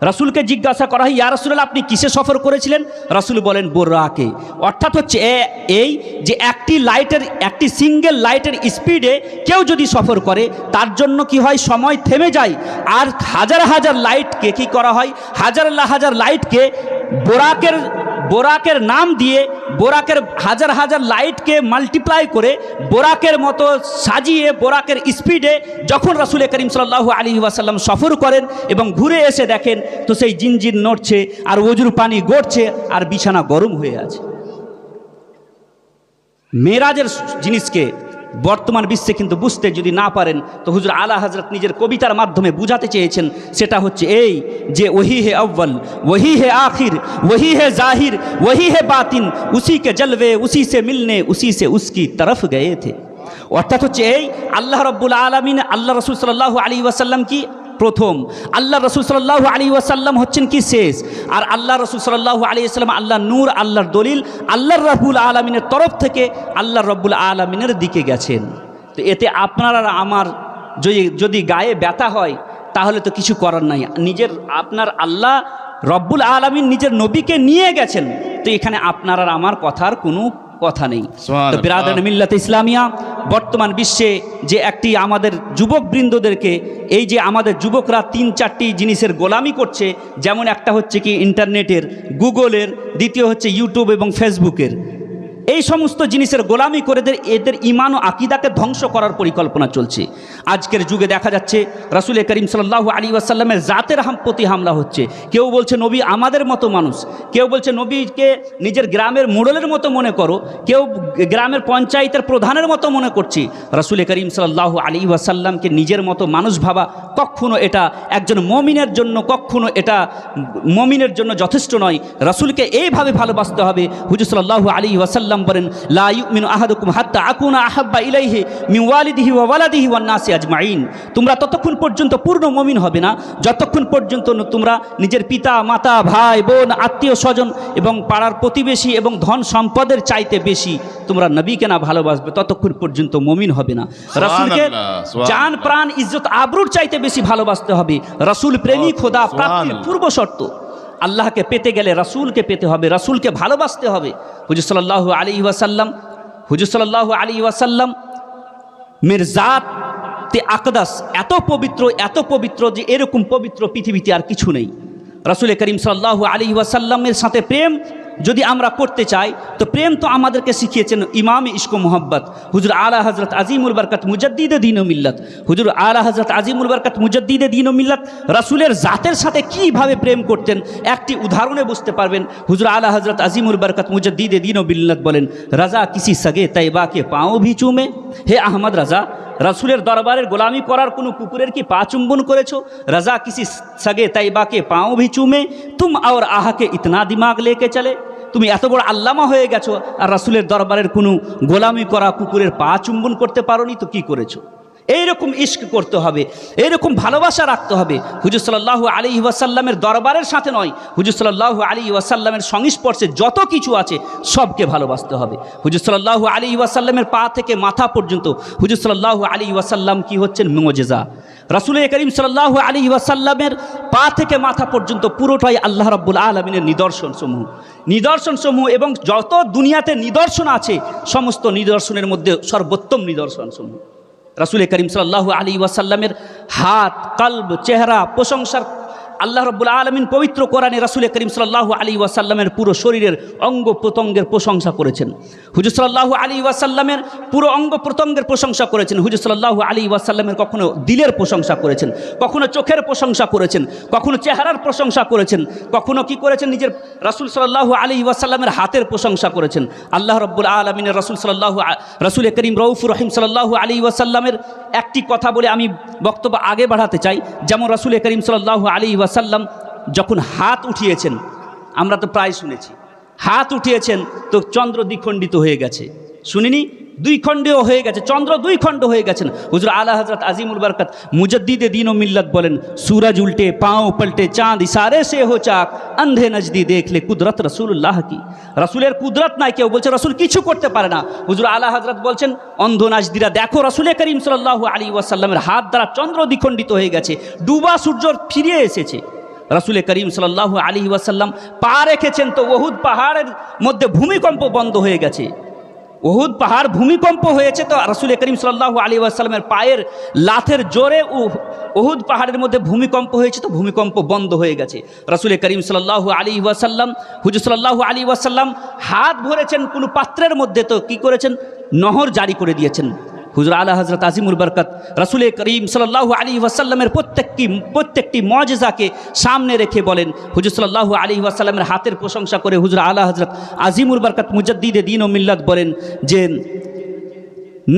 [SPEAKER 1] রাসূলকে জিজ্ঞাসা করা হয়, ইয়া রাসূলুল্লাহ, আপনি কিসে সফর করেছিলেন? রাসূল বলেন বুর্রাকে। অর্থাৎ হচ্ছে এই যে একটি লাইটের, একটি সিঙ্গেল লাইটের স্পিডে কেউ যদি সফর করে তার জন্য কি হয়? সময় থেমে যায়। আর হাজার হাজার লাইটকে কি করা হয়? হাজার হাজার লাইটকে বোরাকের নাম দিয়ে, বোরাকের হাজার হাজার লাইটকে মাল্টিপ্লাই করে বোরাকের মতো সাজিয়ে, বোরাকের স্পিডে যখন রাসূল করিম সাল্লাল্লাহু আলাইহি ওয়াসাল্লাম সফর করেন এবং ঘুরে এসে দেখেন তো সেই জিনজিন নড়ছে, আর ওজুর পানি গড়ছে, আর বিছানা গরম হয়ে আছে। মেরাজের জিনিসকে বর্তমান বিশ্বে কিন্তু বুঝতে যদি না পারেন, তো হুজুর আলা হযরত নিজের কবিতার মাধ্যমে বুঝাতে চেয়েছেন, সেটা হচ্ছে এই যে ওহি হে আউ্বাল, ওহি হে আখির, ওহি হে জাহির, ওহি হে বাতিন, উসি কে জলবে, উসি সে মিলনে, উসি সে উসকি তরফ গয়ে থে। অর্থাৎ হচ্ছে এই আল্লাহ রাব্বুল আলামিন, আল্লাহ রাসূল সাল্লাল্লাহু আলাইহি ওয়াসাল্লাম কি প্রথম, আল্লাহ রাসূল সাল্লাল্লাহু আলাইহি ওয়াসাল্লাম হচ্ছেন কি শেষ, আর আল্লাহ রাসূল সাল্লাল্লাহু আলাইহি ওয়াসাল্লাম আল্লাহর নূর, আল্লাহর দলিল, আল্লাহর রাব্বুল আলামিনের তরফ থেকে আল্লাহর রাব্বুল আলামিনের দিকে গেছেন। তো এতে আপনার আর আমার যদি গায়ে ব্যথা হয় তাহলে তো কিছু করার নাই। আপনার আল্লাহ রব্বুল আলামিন নিজের নবীকে নিয়ে গেছেন, তো এখানে আপনার আর আমার কথার কোনো কথা নেই। তো বিরাদান মিল্লাত ইসলামিয়া, বর্তমান বিশ্বে যে একটি আমাদের যুবকবৃন্দদেরকে, এই যে আমাদের যুবকরা 3-4টি জিনিসের গোলামি করছে, যেমন একটা হচ্ছে কি ইন্টারনেটের, গুগলের, দ্বিতীয় হচ্ছে ইউটিউব এবং ফেসবুকের, এই সমস্ত জিনিসের গোলামি করে এদের ঈমান ও আকীদাকে ধ্বংস করার পরিকল্পনা চলছে। আজকের যুগে দেখা যাচ্ছে রাসূল করিম সাল্লাল্লাহু আলাইহি ওয়াসাল্লামের জাতের প্রতি হামলা হচ্ছে। কেউ বলছে নবী আমাদের মতো মানুষ, কেউ বলছে নবীকে নিজের গ্রামের মোড়লের মতো মনে করো, কেউ গ্রামের পঞ্চায়েতের প্রধানের মতো মনে করছে। রাসূল করিম সাল্লাল্লাহু আলাইহি ওয়াসাল্লামকে নিজের মতো মানুষ ভাবা কখনো এটা একজন মুমিনের জন্য, কখনো এটা মুমিনের জন্য যথেষ্ট নয়। রাসূলকে এইভাবে ভালোবাসতে হবে। হুজুর সাল্লাল্লাহু আলাইহি ওয়াসাল্লাম বলেন, লা ইউমিনু আহাদুকুম হাত্তা আকুনা আহাব্বা ইলাইহি মিন ওয়ালিদিহি ওয়া ওয়ালাদিহি ওয়ান নাসি আজমাইন। তোমরা ততক্ষণ পর্যন্ত পূর্ণ মুমিন হবে না যতক্ষণ পর্যন্ত তোমরা নিজের পিতা মাতা, ভাই বোন, আত্মীয় স্বজন এবং পাড়ার প্রতিবেশী এবং ধন সম্পদের চাইতে বেশি তোমরা নবীকে না ভালোবাসবে, ততক্ষণ পর্যন্ত মুমিন হবে না। রাসূলকে জান প্রাণ ইজ্জত আবরুর চাইতে বেশি ভালোবাসতে হবে। রাসূল প্রেমী খোদা প্রাপ্তির পূর্ব শর্ত। আল্লাহকে পেতে গেলে রাসূলকে পেতে হবে, রাসূলকে ভালোবাসতে হবে। হুজুর সাল্লাল্লাহু আলাইহি ওয়াসাল্লাম মির্জাতে আকদাস এত পবিত্র যে এরকম পবিত্র পৃথিবীতে আর কিছু নেই। রাসূল করিম সাল্লাল্লাহু আলাইহি ওয়াসাল্লামের সাথে প্রেম যদি আমরা করতে চাই তো প্রেম তো আমাদেরকে শিখিয়েছেন ইমাম ইশক মোহাব্বত হুজুর আলা হযরত আজিমুল বরকত মুজাদ্দিদে দ্বীন ও মিল্লাত। হুজুর আলা হযরত আজিমুল বরকত মুজাদ্দিদে দ্বীন ও মিল্লাত রাসূলের জাতের সাথে কিভাবে প্রেম করতেন একটি উদাহরণে বুঝতে পারবেন। হুজুর আলা হযরত আজিমুল বরকত মুজাদ্দিদে দ্বীন ও মিল্লাত বলেন, রাজা কিসি সগে তৈবা কে পাও ভি চুমে। হে আহমদ রাজা, রাসূলের দরবারের গোলামি করার কোনো কুকুরের কি পা চুম্বন করেছো? রাজা কিসি সগে তৈবা কে পাও ভি চুমে, তুম और आहा के इतना दिमाग लेके चले। তুমি এত বড় আল্লামা হয়ে গেছো আর রাসূলের দরবারের কোনো গোলামি করা কুকুরের পা চুম্বন করতে পারোনি, তো কি করেছো? এইরকম ইশক করতে হবে, এইরকম ভালোবাসা রাখতে হবে। হুজুর সাল্লাল্লাহু আলাইহি ওয়াসাল্লামের দরবারের সাথে নয়, হুজুর সাল্লাল্লাহু আলাইহি ওয়াসাল্লামের সংস্পর্শে যত কিছু আছে সবকে ভালোবাসতে হবে। হুজুর সাল্লাল্লাহু আলাইহি ওয়াসাল্লামের পা থেকে মাথা পর্যন্ত হুজুর সাল্লাল্লাহু আলাইহি ওয়াসাল্লাম কি হচ্ছেন মুজিজা। রাসূল করিম সাল্লাল্লাহু আলাইহি ওয়াসাল্লামের পা থেকে মাথা পর্যন্ত পুরোটাই আল্লাহ রাব্বুল আলামিনের নিদর্শনসমূহ এবং যত দুনিয়াতে নিদর্শন আছে সমস্ত নিদর্শনের মধ্যে সর্বোত্তম নিদর্শনসমূহ। রাসূল করিম সাল্লাল্লাহু আলাইহি ওয়াসাল্লামের হাত, কলব, চেহারা প্রশংসার আল্লাহ রাব্বুল আলামিন পবিত্র কোরআনে রাসূল করিম সাল্লাল্লাহু আলাইহি ওয়াসাল্লামের পুরো শরীরের অঙ্গ প্রত্যঙ্গের প্রশংসা করেছেন। হুজুর সাল্লাল্লাহু আলাইহি ওয়াসাল্লামের পুরো অঙ্গ প্রত্যঙ্গের প্রশংসা করেছেন। হুজুর সাল্লাল্লাহু আলাইহি ওয়াসাল্লামের কখনো দিলের প্রশংসা করেছেন, কখনো চোখের প্রশংসা করেছেন, কখনো চেহারার প্রশংসা করেছেন, কখনো কি করেছেন নিজের রাসূল সাল্লাল্লাহু আলাইহি ওয়াসাল্লামের হাতের প্রশংসা করেছেন। আল্লাহ রাব্বুল আলামিনের রাসূল করিম রউফুর রহিম সাল্লাল্লাহু আলাইহি ওয়াসাল্লামের একটি কথা বলে আমি বক্তব্য আগে বাড়াতে চাই। যেমন রাসূল করিম সাল্লাল্লাহু আলাইহি ওয়াসাল্লাম যখন হাত উঠিয়েছেন, আমরা তো প্রায় শুনেছি হাত উঠিয়েছেন তো চন্দ্র দ্বিখণ্ডিত হয়ে গেছে, শুনিনি? দুই খণ্ডেও হয়ে গেছে, চন্দ্র দুই খণ্ড হয়ে গেছেন। হুজুর আলা হযরত আজিমুল বরকত মুজাদ্দিদে দ্বীন ও মিল্লাত বলেন, सूरज उल्टे पाँव पलटे चाँद इशारे से हो चाक, अंधे नजदी देख ले कुदरत रसूलुल्लाह की। রাসূলের কুদরত নাই, কেউ বলছে রাসূল কিছু করতে পারে না। হুজুর আলা হযরত বলছেন, অন্ধ নাজদিরা দেখো রাসূল করিম সাল্লাল্লাহু আলাইহি ওয়াসাল্লামের হাত দ্বারা চন্দ্র দ্বিখণ্ডিত হয়ে গেছে, ডুবা সূর্য ফিরে এসেছে। রাসূল করিম সাল্লাল্লাহু আলাইহি ওয়াসাল্লাম পা রেখেছেন তো ওহুদ পাহাড়ের মধ্যে ভূমিকম্প বন্ধ হয়ে গেছে। ওহুদ পাহাড় ভূমিকম্প হয়েছে তো রাসূল করিম সাল্লাল্লাহু আলাইহি ওয়াসাল্লামের পায়ের লাথের জোরে ওহুদ পাহাড়ের মধ্যে ভূমিকম্প হয়েছে তো ভূমিকম্প বন্ধ হয়ে গেছে। রাসূল করিম সাল্লাল্লাহু আলাইহি ওয়াসাল্লাম হুজুর সাল্লাল্লাহু আলাইহি ওয়াসাল্লাম হাত ভরেছেন কোনো পাত্রের মধ্যে তো কি করেছেন, নহর জারি করে দিয়েছেন। হুজুর আলা হযরত আজিমুল বরকত রাসূল করিম সাল্লাল্লাহু আলাইহি ওয়াসাল্লামের প্রত্যেকটি মুজিজাকে সামনে রেখে বলেন, হুজুর সাল্লাল্লাহু আলাইহি ওয়াসাল্লামের হাতের প্রশংসা করে হুজুর আলা হযরত আজিমুল বরকত মুজাদ্দিদে দ্বীন ও মিল্লাত বলেন যে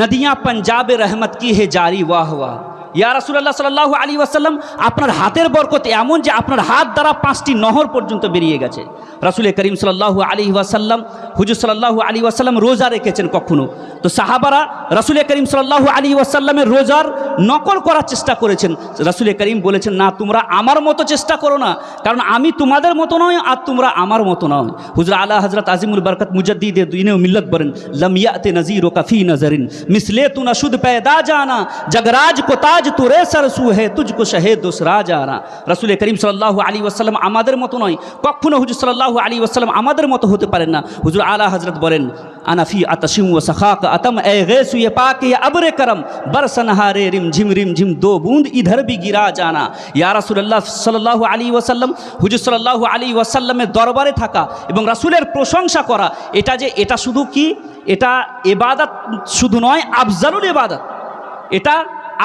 [SPEAKER 1] নদিয়াঁ পঞ্জাবে রহমত কি হে জারি ওয়াহ ওয়াহ। ইয়া রাসূলুল্লাহ সাল্লাল্লাহু আলাইহি ওয়াসাল্লাম আপনার হাতের বরকত এমন যে আপনার হাত দ্বারা 5টি নহর পর্যন্ত বেরিয়ে গেছে। রাসূল করিম সাল্লাল্লাহু আলাইহি ওয়াসাল্লাম হুজুর সাল্লাল্লাহু আলাইহি ওয়াসাল্লাম রোজা রেখেছেন কখনো, তো সাহাবারা রাসূল করিম সাল্লাল্লাহু আলাইহি ওয়াসাল্লামের রোজার নকল করার চেষ্টা করেছেন। রাসূল করিম বলেছেন, না তোমরা আমার মতো চেষ্টা করো না, কারণ আমি তোমাদের মতো নয় আর তোমরা আমার মতো নয়। হুজুর আলা হযরত আজিমুল বরকত মুজাদ্দিদে দ্বীন ও মিল্লাত বলেন, লম ইয়াতি নযীরু কাফি নজরিন মিসলে তু নশুদ पैदा जाना जगराज को ताज তুরে সরসু হে তুজকো শহে দুসরা জানা। রাসূল করিম সাল্লাল্লাহু আলাইহি ওয়াসাল্লাম আমাদের মতো নয়, কখনো হুজুর সাল্লাল্লাহু আলাইহি ওয়াসাল্লাম আমাদের মতো হতে পারেন না। হুজুর আলা হযরত বলেন, আনাফি আতাশিম ওয়া সাখাক আতম এ গैसु ये पाक ये अब्र करम बरसनहारे रिम झिम दो बूंद इधर भी गिरा जाना। ইয়া রাসূলুল্লাহ সাল্লাল্লাহু আলাইহি ওয়াসাল্লাম হুজুর সাল্লাল্লাহু আলাইহি ওয়াসাল্লামের দরবারে থাকা এবং রাসূলের প্রশংসা করা এটা শুধু কি, এটা ইবাদত শুধু নয়, আফজালুল ইবাদত, এটা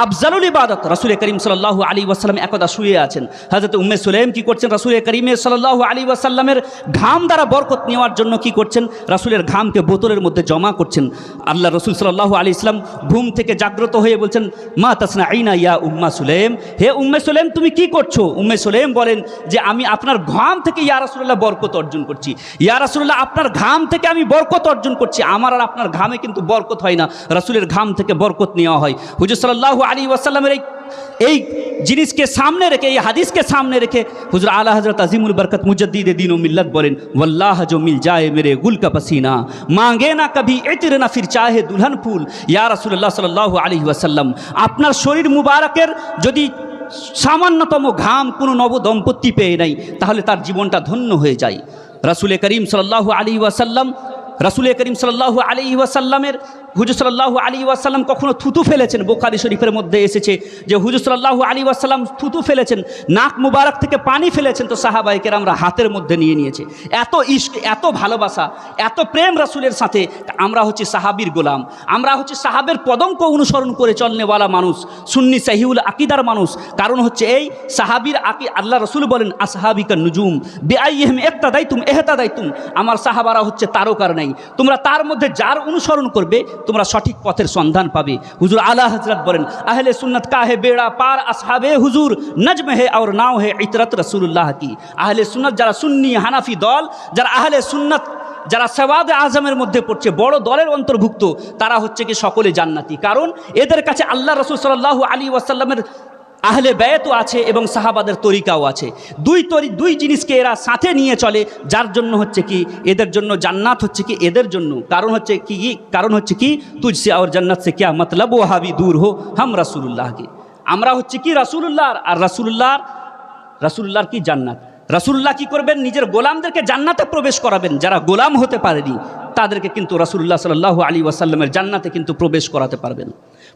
[SPEAKER 1] আফজালুল ইবাদত। রাসূল করিম সাল্লাল্লাহু আলাইহি ওয়াসাল্লাম একদা শুয়ে আছেন, হযরত উম্মে সুলাইম কি করছেন, রাসূল করিম সাল্লাল্লাহু আলাইহি ওয়াসাল্লামের ঘাম দ্বারা বরকত নেওয়ার জন্য কি করছেন, রাসূলের ঘামকে বোতলের মধ্যে জমা করছেন। আল্লাহ রাসূল সাল্লাল্লাহু আলাইহি ওয়াসাল্লাম ঘুম থেকে জাগ্রত হয়ে বলছেন, মা তাসনাঈনা ইয়া উম্মা সুলাইম, হে উম্মে সুলাইম তুমি কি করছো? উম্মে সুলাইম বলেন যে আমি আপনার ঘাম থেকে ইয়া রাসূলুল্লাহ বরকত অর্জন করছি। ইয়া রাসূলুল্লাহ আপনার ঘাম থেকে আমি বরকত অর্জন করছি, আমার আর আপনার ঘামে কিন্তু বরকত হয় না, রাসূলের ঘাম থেকে বরকত নেওয়া হয়। হুজুর সাল্লাল্লাহু আলাইহি ওয়াসাল্লামের এই জিনিসকে সামনে রেখে, এই হাদিসকে সামনে রেখে হুজুর আলা হযরত আজিমুল বরকত মুজাদ্দিদে দ্বীন ও মিল্লাত বলেন, ওয়াল্লাহ जो मिल जाए मेरे गुल का पसीना मांगे ना कभी इत्र ना फिर चाहे दुल्हन फूल। ইয়া রাসূলুল্লাহ সাল্লাল্লাহু আলাইহি ওয়াসাল্লাম আপনার শরীর মুবারকের যদি সামান্যতম ঘাম কোনো নবদম্পতি পেয়ে নেয়, তাহলে তার জীবনটা ধন্য হয়ে যায়। রাসূল করিম সাল্লাল্লাহু আলাইহি ওয়াসাল্লাম, রাসূল করিম সাল্লাল্লাহু আলাইহি ওয়াসাল্লামের হুজুর সাল্লাল্লাহু আলাইহি ওয়াসাল্লাম কখনো থুতু ফেলেছেন? বুখারী শরীফের মধ্যে এসেছে যে হুজুর সাল্লাল্লাহু আলাইহি ওয়াসাল্লাম থুতু ফেলেছেন, নাক মুবারক থেকে পানি ফেলেছেন, তো সাহাবায়ে কেরামরা হাতের মধ্যে নিয়ে নিয়েছে। এত ইশক, এত ভালোবাসা, এত প্রেম রাসূলের সাথে। আমরা হচ্ছে সাহাবীর গোলাম, আমরা হচ্ছে সাহাবের পদঙ্ক অনুসরণ করে চলনেওয়ালা মানুষ, সুন্নি সহিউল আকীদার মানুষ। কারণ হচ্ছে এই সাহাবীর আল্লাহ রাসূল বলেন আসহাবিকা নুজুম বিআইহিম ইক্তাদাইতুম ইহতাদাইতুম, আমার সাহাবারা হচ্ছে তারকার নাই, তোমরা তার মধ্যে যার অনুসরণ করবে তোমরা সঠিক পথের সন্ধান পাবে। হুজুর আলা হযরত বলেন আহলে সুন্নাত কা হে বেড়া পার আসহাবে হুজুর নজম হে और নাও হে ইতরত রাসূলুল্লাহ কি। আহলে সুন্নাত যারা সুন্নি হানাফি দল, যারা আহলে সুন্নাত, যারা সওয়াদে আজমের মধ্যে পড়ছে, বড় দলের অন্তর্ভুক্ত, তারা হচ্ছে কি সকলে জান্নাতি। কারণ এদের কাছে আল্লাহ রাসূল সাল্লাল্লাহু আলাইহি ওয়াসাল্লামের আহলে বায়াতও আছে এবং সাহাবাদের তরিকাও আছে। দুই জিনিসকে এরা সাথে নিয়ে চলে, যার জন্য হচ্ছে কি এদের জন্য জান্নাত হচ্ছে কি এদের জন্য। কারণ হচ্ছে কি তুঝসে আর জান্নাত সে क्या मतलब वो हावी दूर हो हम রাসূলুল্লাহ কি। আমরা হচ্ছে কি রাসূলুল্লাহ, আর রাসূলুল্লাহর কি জান্নাত। রাসূলুল্লাহ কি করবেন? নিজের গোলামদেরকে জান্নাতে প্রবেশ করাবেন। যারা গোলাম হতে পারেনি তাদেরকে কিন্তু রাসূলুল্লাহ সাল্লাল্লাহু আলাইহি ওয়াসাল্লামের জান্নাতে কিন্তু প্রবেশ করাতে পারবেন,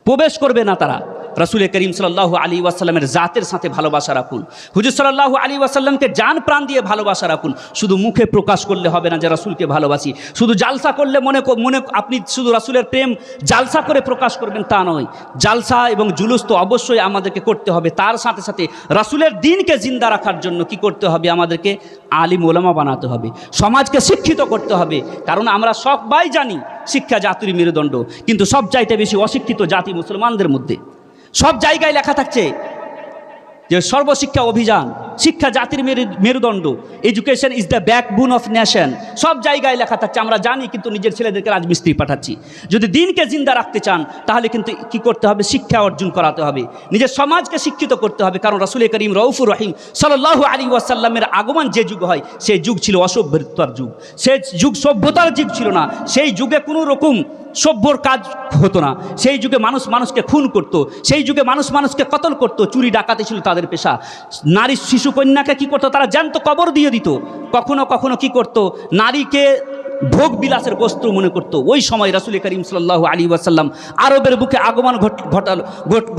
[SPEAKER 1] প্রবেশ করবে না তারা। রাসূল করিম সাল্লাল্লাহু আলাইহি ওয়াসাল্লামের জাতের সাথে ভালোবাসা রাখুন, হুজুর সাল্লাল্লাহু আলাইহি ওয়াসাল্লামকে জান প্রাণ দিয়ে ভালোবাসা রাখুন। শুধু মুখে প্রকাশ করলে হবে না যে রাসূলকে ভালোবাসি, শুধু জালসা করলে মনে আপনি শুধু রাসূলের প্রেম জালসা করে প্রকাশ করবেন তা নয়। জালসা এবং জুলুস তো অবশ্যই আমাদেরকে করতে হবে, তার সাথে সাথে রাসূলের দ্বীনকে জিন্দা রাখার জন্য কি করতে হবে? আমাদেরকে আলিম ওলামা বানাতে হবে, সমাজকে শিক্ষিত করতে হবে। কারণ আমরা সবাই জানি শিক্ষা জাতির মেরুদণ্ড, কিন্তু সব চাইতে বেশি অশিক্ষিত জাতি মুসলমানদের মধ্যে। সব জায়গায় লেখা থাকছে যে সর্বশিক্ষা অভিযান, শিক্ষা জাতির মেরুদণ্ড, education is the backbone of nation, সব জায়গায় লেখা থাকছে। আমরা জানি, কিন্তু নিজের ছেলেদেরকে রাজমিস্ত্রি পাঠাচ্ছি। যদি দিনকে জিন্দা রাখতে চান তাহলে কিন্তু কি করতে হবে? শিক্ষা অর্জন করাতে হবে, নিজের সমাজকে শিক্ষিত করতে হবে। কারণ রাসূল করিম রউফুর রহিম সাল্লাল্লাহু আলাইহি ওয়াসাল্লামের আগমন যে যুগ হয়, সেই যুগ ছিল অসভ্যতার যুগ, সেই যুগ সভ্যতার যুগ ছিল না। সেই যুগে কোনো রকম সভ্যর কাজ হতো না। সেই যুগে মানুষকে খুন করত, সেই যুগে মানুষকে কতল করত, চুরি ডাকাতি ছিল তাদের পেশা। নারী শিশু কন্যাকে কি করতো? তারা জ্যান্ত কবর দিয়ে দিত। কখনো কখনো কি করত? নারীকে ভোগ বিলাসের বস্ত্র মনে করতো। ওই সময় রাসূল করিম সাল্লাল্লাহু আলাইহি ওয়াসাল্লাম আরবের বুকে আগমন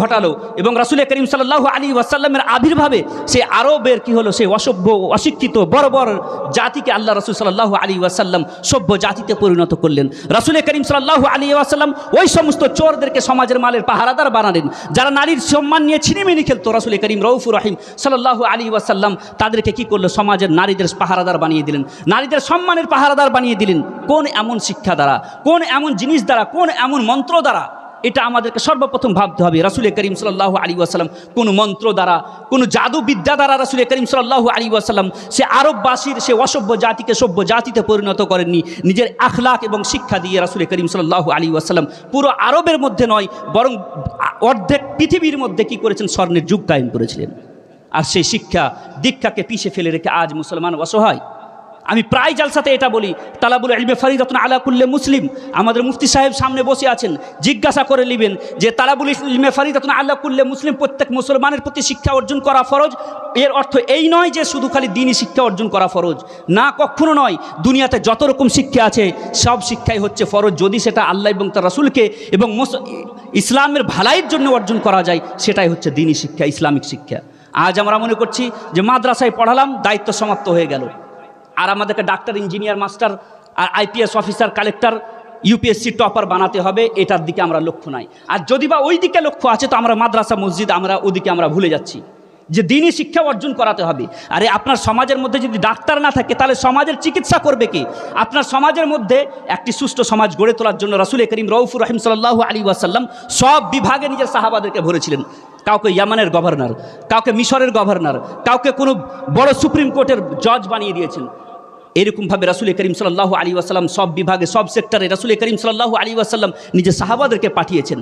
[SPEAKER 1] ঘটালো এবং রাসূল করিম সাল্লাল্লাহু আলাইহি ওয়াসাল্লামের আবির্ভাবে সেই আরবের কি হলো? সেই অসভ্য অশিক্ষিত বর্বর জাতিকে আল্লাহ রাসূল সাল্লাল্লাহু আলাইহি ওয়াসাল্লাম সভ্য জাতিতে পরিণত করলেন। রাসূল করিম সাল্লাল্লাহু আলাইহি ওয়াসাল্লাম ওই সমস্ত চোরদেরকে সমাজের মালের পাহারাদার বানালেন, যারা নারীর সম্মান নিয়ে ছিনিমিনি খেলতো। রাসূল করিম রউফুর রহিম সাল্লাল্লাহু আলাইহি ওয়াসাল্লাম তাদেরকে কি করলো? সমাজের নারীদের পাহারাদার বানিয়ে দিলেন, নারীদের সম্মানের পাহারাদার বানিয়ে দিলেন। কোন এমন শিক্ষা দ্বারা, কোন এমন জিনিস দ্বারা, কোন এমন মন্ত্র দ্বারা? এটা আমাদেরকে সর্বপ্রথম ভাবতে হবে। রাসূল করিম সাল্লাল্লাহু আলাইহি ওয়াসাল্লাম কোন মন্ত্র দ্বারা, কোন জাদু বিদ্যা দ্বারা রাসূল করিম সাল্লাল্লাহু আলাইহি ওয়াসাল্লাম সে আরববাসীর সে অসভ্য জাতিকে সভ্য জাতিতে পরিণত করেননি। নিজের আখলাক এবং শিক্ষা দিয়ে রাসূল করিম সাল্লাল্লাহু আলাইহি ওয়াসাল্লাম পুরো আরবের মধ্যে নয়, বরং অর্ধেক পৃথিবীর মধ্যে কি করেছেন? স্বর্ণের যুগ কায়েম করেছিলেন। আর সেই শিক্ষা দীক্ষাকে পিছে ফেলে রেখে আজ মুসলমান অসহায়। আমি প্রায় জালসাতে এটা বলি, তালাবুল ইলমে ফরিদাতুন আলা কুল্লি মুসলিম। আমাদের মুফতি সাহেব সামনে বসে আছেন, জিজ্ঞাসা করে নেবেন যে তালাবুল ইলমে ফরিদাতুন আলা কুল্লি মুসলিম, প্রত্যেক মুসলমানের প্রতি শিক্ষা অর্জন করা ফরজ। এর অর্থ এই নয় যে শুধু খালি দ্বীনি শিক্ষা অর্জন করা ফরজ, না, কখনো নয়। দুনিয়াতে যত রকম শিক্ষা আছে সব শিক্ষাই হচ্ছে ফরজ, যদি সেটা আল্লাহ এবং তার রাসূলকে এবং ইসলামের ভালাইয়ের জন্য অর্জন করা যায়, সেটাই হচ্ছে দ্বীনি শিক্ষা, ইসলামিক শিক্ষা। আজ আমরা মনে করছি যে মাদ্রাসায় পড়ালাম, দায়িত্ব সমাপ্ত হয়ে গেল, আর আমাদেরকে ডাক্তার, ইঞ্জিনিয়ার, মাস্টার আর IPS officer, collector, UPSC topper বানাতে হবে, এটার দিকে আমরা লক্ষ্য নাই। আর যদি বা ওই দিকে লক্ষ্য আছে তো আমরা মাদ্রাসা মসজিদ ওদিকে আমরা ভুলে যাচ্ছি যে দ্বীনি শিক্ষা অর্জন করাতে হবে। আরে আপনার সমাজের মধ্যে যদি ডাক্তার না থাকে তাহলে সমাজের চিকিৎসা করবে কে? আপনার সমাজের মধ্যে একটি সুষ্ঠু সমাজ গড়ে তোলার জন্য রাসূল করিম রউফুর রহিম সাল্লাল্লাহু আলাইহি ওয়াসাল্লাম সব বিভাগে নিজের সাহাবাদেরকে ভরেছিলেন। কাউকে ইয়ামানের গভর্নর, কাউকে মিশরের গভর্নর, কাউকে কোনো বড় সুপ্রিম কোর্টের জজ বানিয়ে দিয়েছেন। এরকমভাবে রাসূল করিম সাল্লাল্লাহু আলাইহি ওয়াসাল্লাম সব বিভাগে সব সেক্টরে রাসূল করিম সাল্লাল্লাহু আলাইহি ওয়াসাল্লাম নিজের সাহাবাদেরকে পাঠিয়েছেন।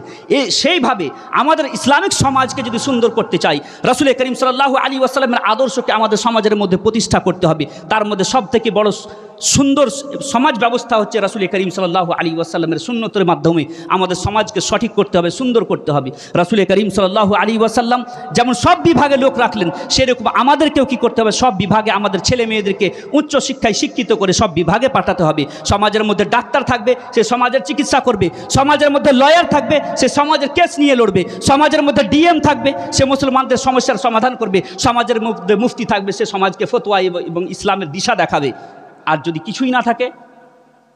[SPEAKER 1] সেইভাবে আমাদের ইসলামিক সমাজকে যদি সুন্দর করতে চাই, রাসূল করিম সাল্লাল্লাহু আলাইহি ওয়াসাল্লামের আদর্শকে আমাদের সমাজের মধ্যে প্রতিষ্ঠা করতে হবে। তার মধ্যে সবথেকে বড় সুন্দর সমাজ ব্যবস্থা হচ্ছে রাসূল করিম সাল্লাল্লাহু আলাইহি ওয়াসাল্লামের সুন্নতের মাধ্যমে আমাদের সমাজকে সঠিক করতে হবে, সুন্দর করতে হবে। রাসূল করিম সাল্লাল্লাহু আলাইহি ওয়াসাল্লাম যেমন সব বিভাগে লোক রাখলেন, সেরকম আমাদেরকেও কি করতে হবে, সব বিভাগে আমাদের ছেলে মেয়েদেরকে উচ্চ শিক্ষায় শিক্ষিত করে সব বিভাগে পাঠাতে হবে। সমাজের মধ্যে ডাক্তার থাকবে, সে সমাজের চিকিৎসা করবে। সমাজের মধ্যে লয়ার থাকবে, সে সমাজের কেস নিয়ে লড়বে। সমাজের মধ্যে ডিএম থাকবে, সে মুসলমানদের সমস্যার সমাধান করবে। সমাজের মধ্যে মুফতি থাকবে, সে সমাজকে ফতোয়া এবং ইসলামের দিশা দেখাবে। আর যদি কিছুই না থাকে,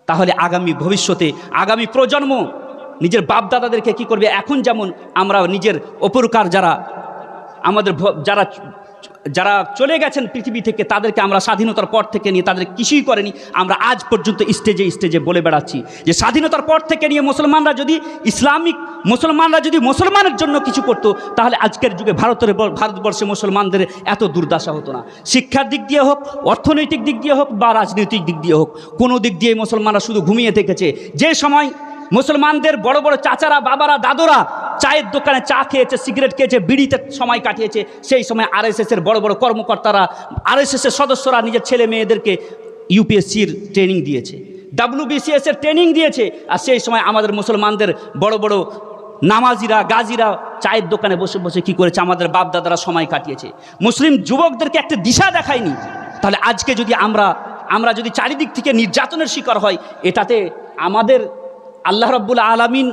[SPEAKER 1] তাহলে আগামী ভবিষ্যতে আগামী প্রজন্ম নিজের বাপদাদাদেরকে কি করবে? এখন যেমন আমরা নিজের অপরকার যারা আমাদের যারা চলে গেছেন পৃথিবী থেকে, তাদেরকে আমরা স্বাধীনতার পর থেকে নিয়ে তাদের কিছুই করেনি, আমরা আজ পর্যন্ত স্টেজে স্টেজে বলে বেড়াচ্ছি যে স্বাধীনতার পর থেকে নিয়ে মুসলমানরা যদি মুসলমানের জন্য কিছু করতো, তাহলে আজকের যুগে ভারতবর্ষে মুসলমানদের এত দুর্দশা হতো না। শিক্ষার দিক দিয়ে হোক, অর্থনৈতিক দিক দিয়ে হোক বা রাজনৈতিক দিক দিয়ে হোক, কোনো দিক দিয়ে মুসলমানরা শুধু ঘুমিয়ে থেকেছে। যে সময় মুসলমানদের বড় বড় চাচারা, বাবারা, দাদুরা চায়ের দোকানে চা খেয়েছে, সিগারেট খেয়েছে, বিড়িতে সময় কাটিয়েছে, সেই সময় আরএসএসের বড় বড় কর্মকর্তারা, আরএসএসের সদস্যরা নিজের ছেলে মেয়েদেরকে ইউপিএসসির ট্রেনিং দিয়েছে, WBCS এর ট্রেনিং দিয়েছে। আর সেই সময় আমাদের মুসলমানদের বড় বড় নামাজিরা, গাজীরা চায়ের দোকানে বসে বসে কি করেছে? আমাদের বাপদাদারা সময় কাটিয়েছে। মুসলিম যুবকদেরকে একটা দিশা দেখায়নি। তাহলে আজকে যদি আমরা যদি চারিদিক থেকে নির্যাতনের শিকার হয়, এটাতে আমাদের আল্লাহ রাব্বুল আলামিন,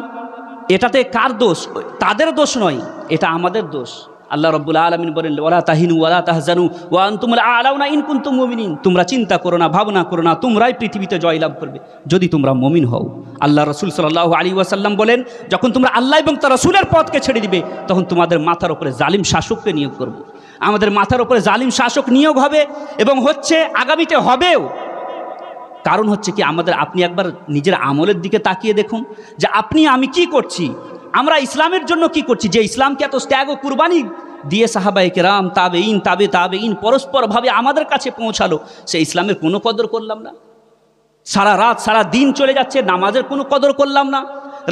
[SPEAKER 1] এটাতে কার দোষ? তাদের দোষ নয়, এটা আমাদের দোষ। আল্লাহ রাব্বুল আলামিন বলেন, ওয়ালা তাহিনু ওয়ালা তাহজানু ওয়া আনতুমুল আ'লাউনা ইন কুনতুম মুমিনিন। তোমরা চিন্তা করো না, ভাবনা করো না, তোমরাই পৃথিবীতে জয়লাভ করবে যদি তোমরা মুমিন হও। আল্লাহ রাসূল সাল্লাল্লাহু আলাইহি ওয়াসাল্লাম বলেন, যখন তোমরা আল্লাহ এবং তার রাসূলের পথকে ছেড়ে দিবে, তখন তোমাদের মাথার উপরে জালিম শাসককে নিয়োগ করব। আমাদের মাথার উপরে জালিম শাসক নিয়োগ হবে এবং হচ্ছে, আগামীতে হবেও। কারণ হচ্ছে কি, আপনি একবার নিজের আমলের দিকে তাকিয়ে দেখুন যে আমি কি করছি, আমরা ইসলামের জন্য কি করছি। যে ইসলামকে এত ত্যাগ ও কুরবানি দিয়ে সাহাবায়ে কেরাম, তাবেঈন পরস্পরভাবে আমাদের কাছে পৌঁছালো, সেই ইসলামের কোনো কদর করলাম না। সারা রাত সারা দিন চলে যাচ্ছে, নামাজের কোনো কদর করলাম না,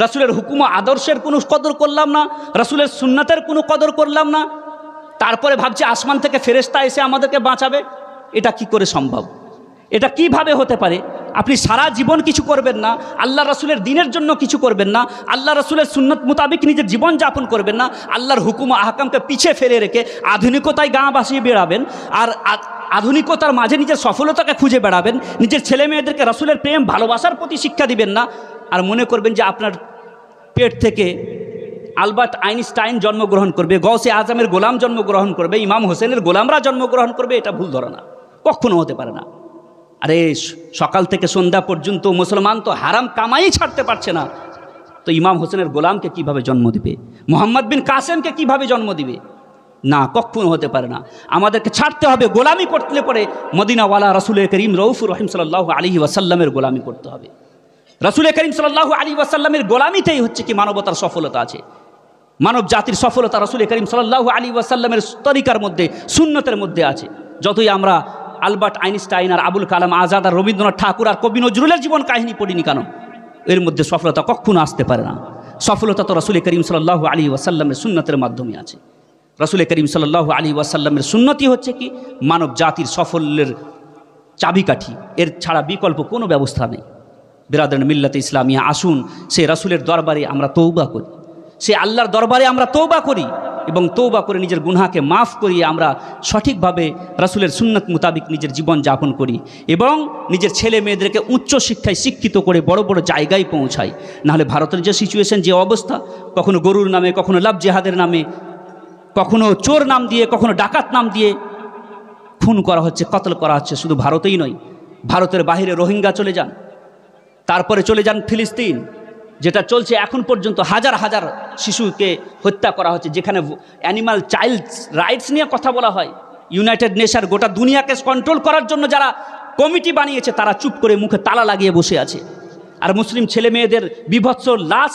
[SPEAKER 1] রাসূলের হুকুম আদর্শের কোনো কদর করলাম না, রাসূলের সুন্নাতের কোনো কদর করলাম না। তারপরে ভাবছি আসমান থেকে ফেরেশতা এসে আমাদেরকে বাঁচাবে। এটা কি করে সম্ভব? এটা কিভাবে হতে পারে? আপনি সারা জীবন কিছু করবেন না, আল্লাহ রাসূলের দ্বীনের জন্য কিছু করবেন না, আল্লাহ রাসূলের সুন্নত মোতাবেক নিজের জীবন যাপন করবেন না, আল্লাহর হুকুম আহকামকে পিছিয়ে ফেলে রেখে আধুনিকতায় গা ভাসিয়ে বেড়াবেন, আর আধুনিকতার মাঝে নিজের সফলতাকে খুঁজে বেড়াবেন, নিজের ছেলে মেয়েদেরকে রাসূলের প্রেম ভালোবাসার প্রতি শিক্ষা দিবেন না, আর মনে করবেন যে আপনার পেট থেকে আলবার্ট আইনস্টাইন জন্মগ্রহণ করবে, গৌসে আজমের গোলাম জন্মগ্রহণ করবে, ইমাম হোসেনের গোলামরা জন্মগ্রহণ করবে। এটা ভুল ধারণা, কখনো হতে পারে না। আরে সকাল থেকে সন্ধ্যা পর্যন্ত মুসলমান তো হারাম কামাই ছাড়তে পারছে না, তো ইমাম হোসেনের গোলামকে কিভাবে জন্ম দিবে? মোহাম্মদ বিন কাসেমকে কিভাবে জন্ম দিবে? না, কখনো হতে পারে না। আমাদেরকে ছাড়তে হবে, গোলামি করতে পরে মদিনাওয়ালা রাসূল করিম রউফুর রহিম সাল্লাল্লাহু আলাইহি ওয়াসাল্লামের গোলামি করতে হবে। রাসূল করিম সাল্লাল্লাহু আলাইহি ওয়াসাল্লামের গোলামিতেই হচ্ছে কি মানবতার সফলতা আছে, মানব জাতির সফলতা রাসূল করিম সাল্লাল্লাহু আলাইহি ওয়াসাল্লামের তরিকার মধ্যে, সুন্নতের মধ্যে আছে। যতই আমরা আলবার্ট আইনস্টাইন আর আবুল কালাম আজাদ আর রবীন্দ্রনাথ ঠাকুর আর কবি নজরুলের জীবন কাহিনী পড়িনি কেন, এর মধ্যে সফলতা কখনো আসতে পারে না। সফলতা তো রাসূল করিম সাল্লাল্লাহু আলাইহি ওয়াসাল্লামের সুন্নতের মাধ্যমে আছে। রাসূল করিম সাল্লাল্লাহু আলাইহি ওয়াসাল্লামের সুন্নতই হচ্ছে কি মানব জাতির সাফল্যের চাবিকাঠি, এর ছাড়া বিকল্প কোনো ব্যবস্থা নেই। বিরাদরান মিল্লাতে ইসলামিয়া, আসুন সে রাসূলের দরবারে আমরা তওবা করি, সে আল্লাহর দরবারে আমরা তওবা করি এবং তওবা করে নিজের গুনাহকে মাফ করিয়ে আমরা সঠিকভাবে রাসূলের সুন্নাত মোতাবিক নিজের জীবন যাপন করি এবং নিজের ছেলে মেয়েদেরকে উচ্চ শিক্ষায় শিক্ষিত করে বড় বড় জায়গায় পৌঁছাই। নাহলে ভারতের যে সিচুয়েশন, যে অবস্থা, কখনো গরুর নামে, কখনো লাভ জেহাদের নামে, কখনো চোর নাম দিয়ে, কখনো ডাকাত নাম দিয়ে খুন করা হচ্ছে, কতল করা হচ্ছে। শুধু ভারতেই নয়, ভারতের বাইরে রোহিঙ্গা চলে যান, তারপরে চলে যান ফিলিস্তিন, যেটা চলছে এখন পর্যন্ত, হাজার হাজার শিশুকে হত্যা করা হচ্ছে, যেখানে অ্যানিমাল চাইল্ড রাইটস নিয়ে কথা বলা হয়। ইউনাইটেড নেশন গোটা দুনিয়াকে কন্ট্রোল করার জন্য যারা কমিটি বানিয়েছে, তারা চুপ করে মুখে তালা লাগিয়ে বসে আছে। আর মুসলিম ছেলে মেয়েদের বিভৎস লাশ,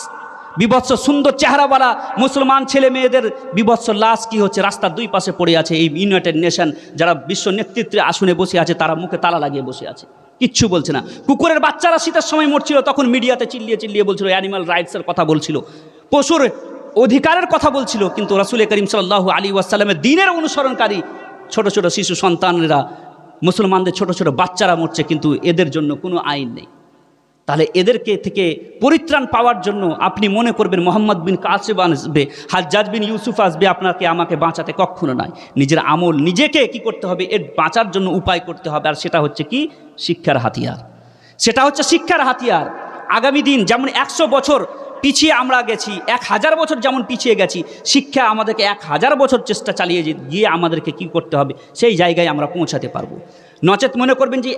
[SPEAKER 1] বিভৎস সুন্দর চেহারাওয়ালা মুসলমান ছেলে মেয়েদের বিভৎস লাশ কি হচ্ছে, রাস্তার দুই পাশে পড়ে আছে। এই ইউনাইটেড নেশন যারা বিশ্ব নেতৃত্বে আসনে বসে আছে, তারা মুখে তালা লাগিয়ে বসে আছে। কিচ্ছু বলছে না। কুকুরের বাচ্চারা শীতের সময় মরছিল, তখন মিডিয়াতে চিল্লিয়ে চিল্লিয়ে বলছিল, অ্যানিমাল রাইটসের কথা বলছিল, পশুর অধিকারের কথা বলছিল। কিন্তু রাসূল করিম সাল্লাল্লাহু আলাইহি ওয়াসাল্লামের দ্বীনের অনুসরণকারী ছোট ছোট শিশু সন্তানরা, মুসলমানদের ছোট ছোট বাচ্চারা মরছে, কিন্তু এদের জন্য কোনো আইন নেই। তাহলে এদেরকে থেকে পরিত্রাণ পাওয়ার জন্য আপনি মনে করবেন মোহাম্মদ বিন কাসেম আসবে, হাজ্জাজ বিন ইউসুফ আসবে আপনাকে আমাকে বাঁচাতে, কখনো নয়। নিজের আমল নিজেকে কি করতে হবে, এর বাঁচার জন্য উপায় করতে হবে। আর সেটা হচ্ছে কি, শিক্ষার হাতিয়ার। সেটা হচ্ছে শিক্ষার হাতিয়ার। আগামী দিন যেমন 100 বছর পিছিয়ে আমরা গেছি, 1000 বছর যেমন পিছিয়ে গেছি, শিক্ষা আমাদেরকে 1000 বছর চেষ্টা চালিয়ে গিয়ে আমাদেরকে কি করতে হবে, সেই জায়গায় আমরা পৌঁছাতে পারবো। নচেত মনে করবেন যে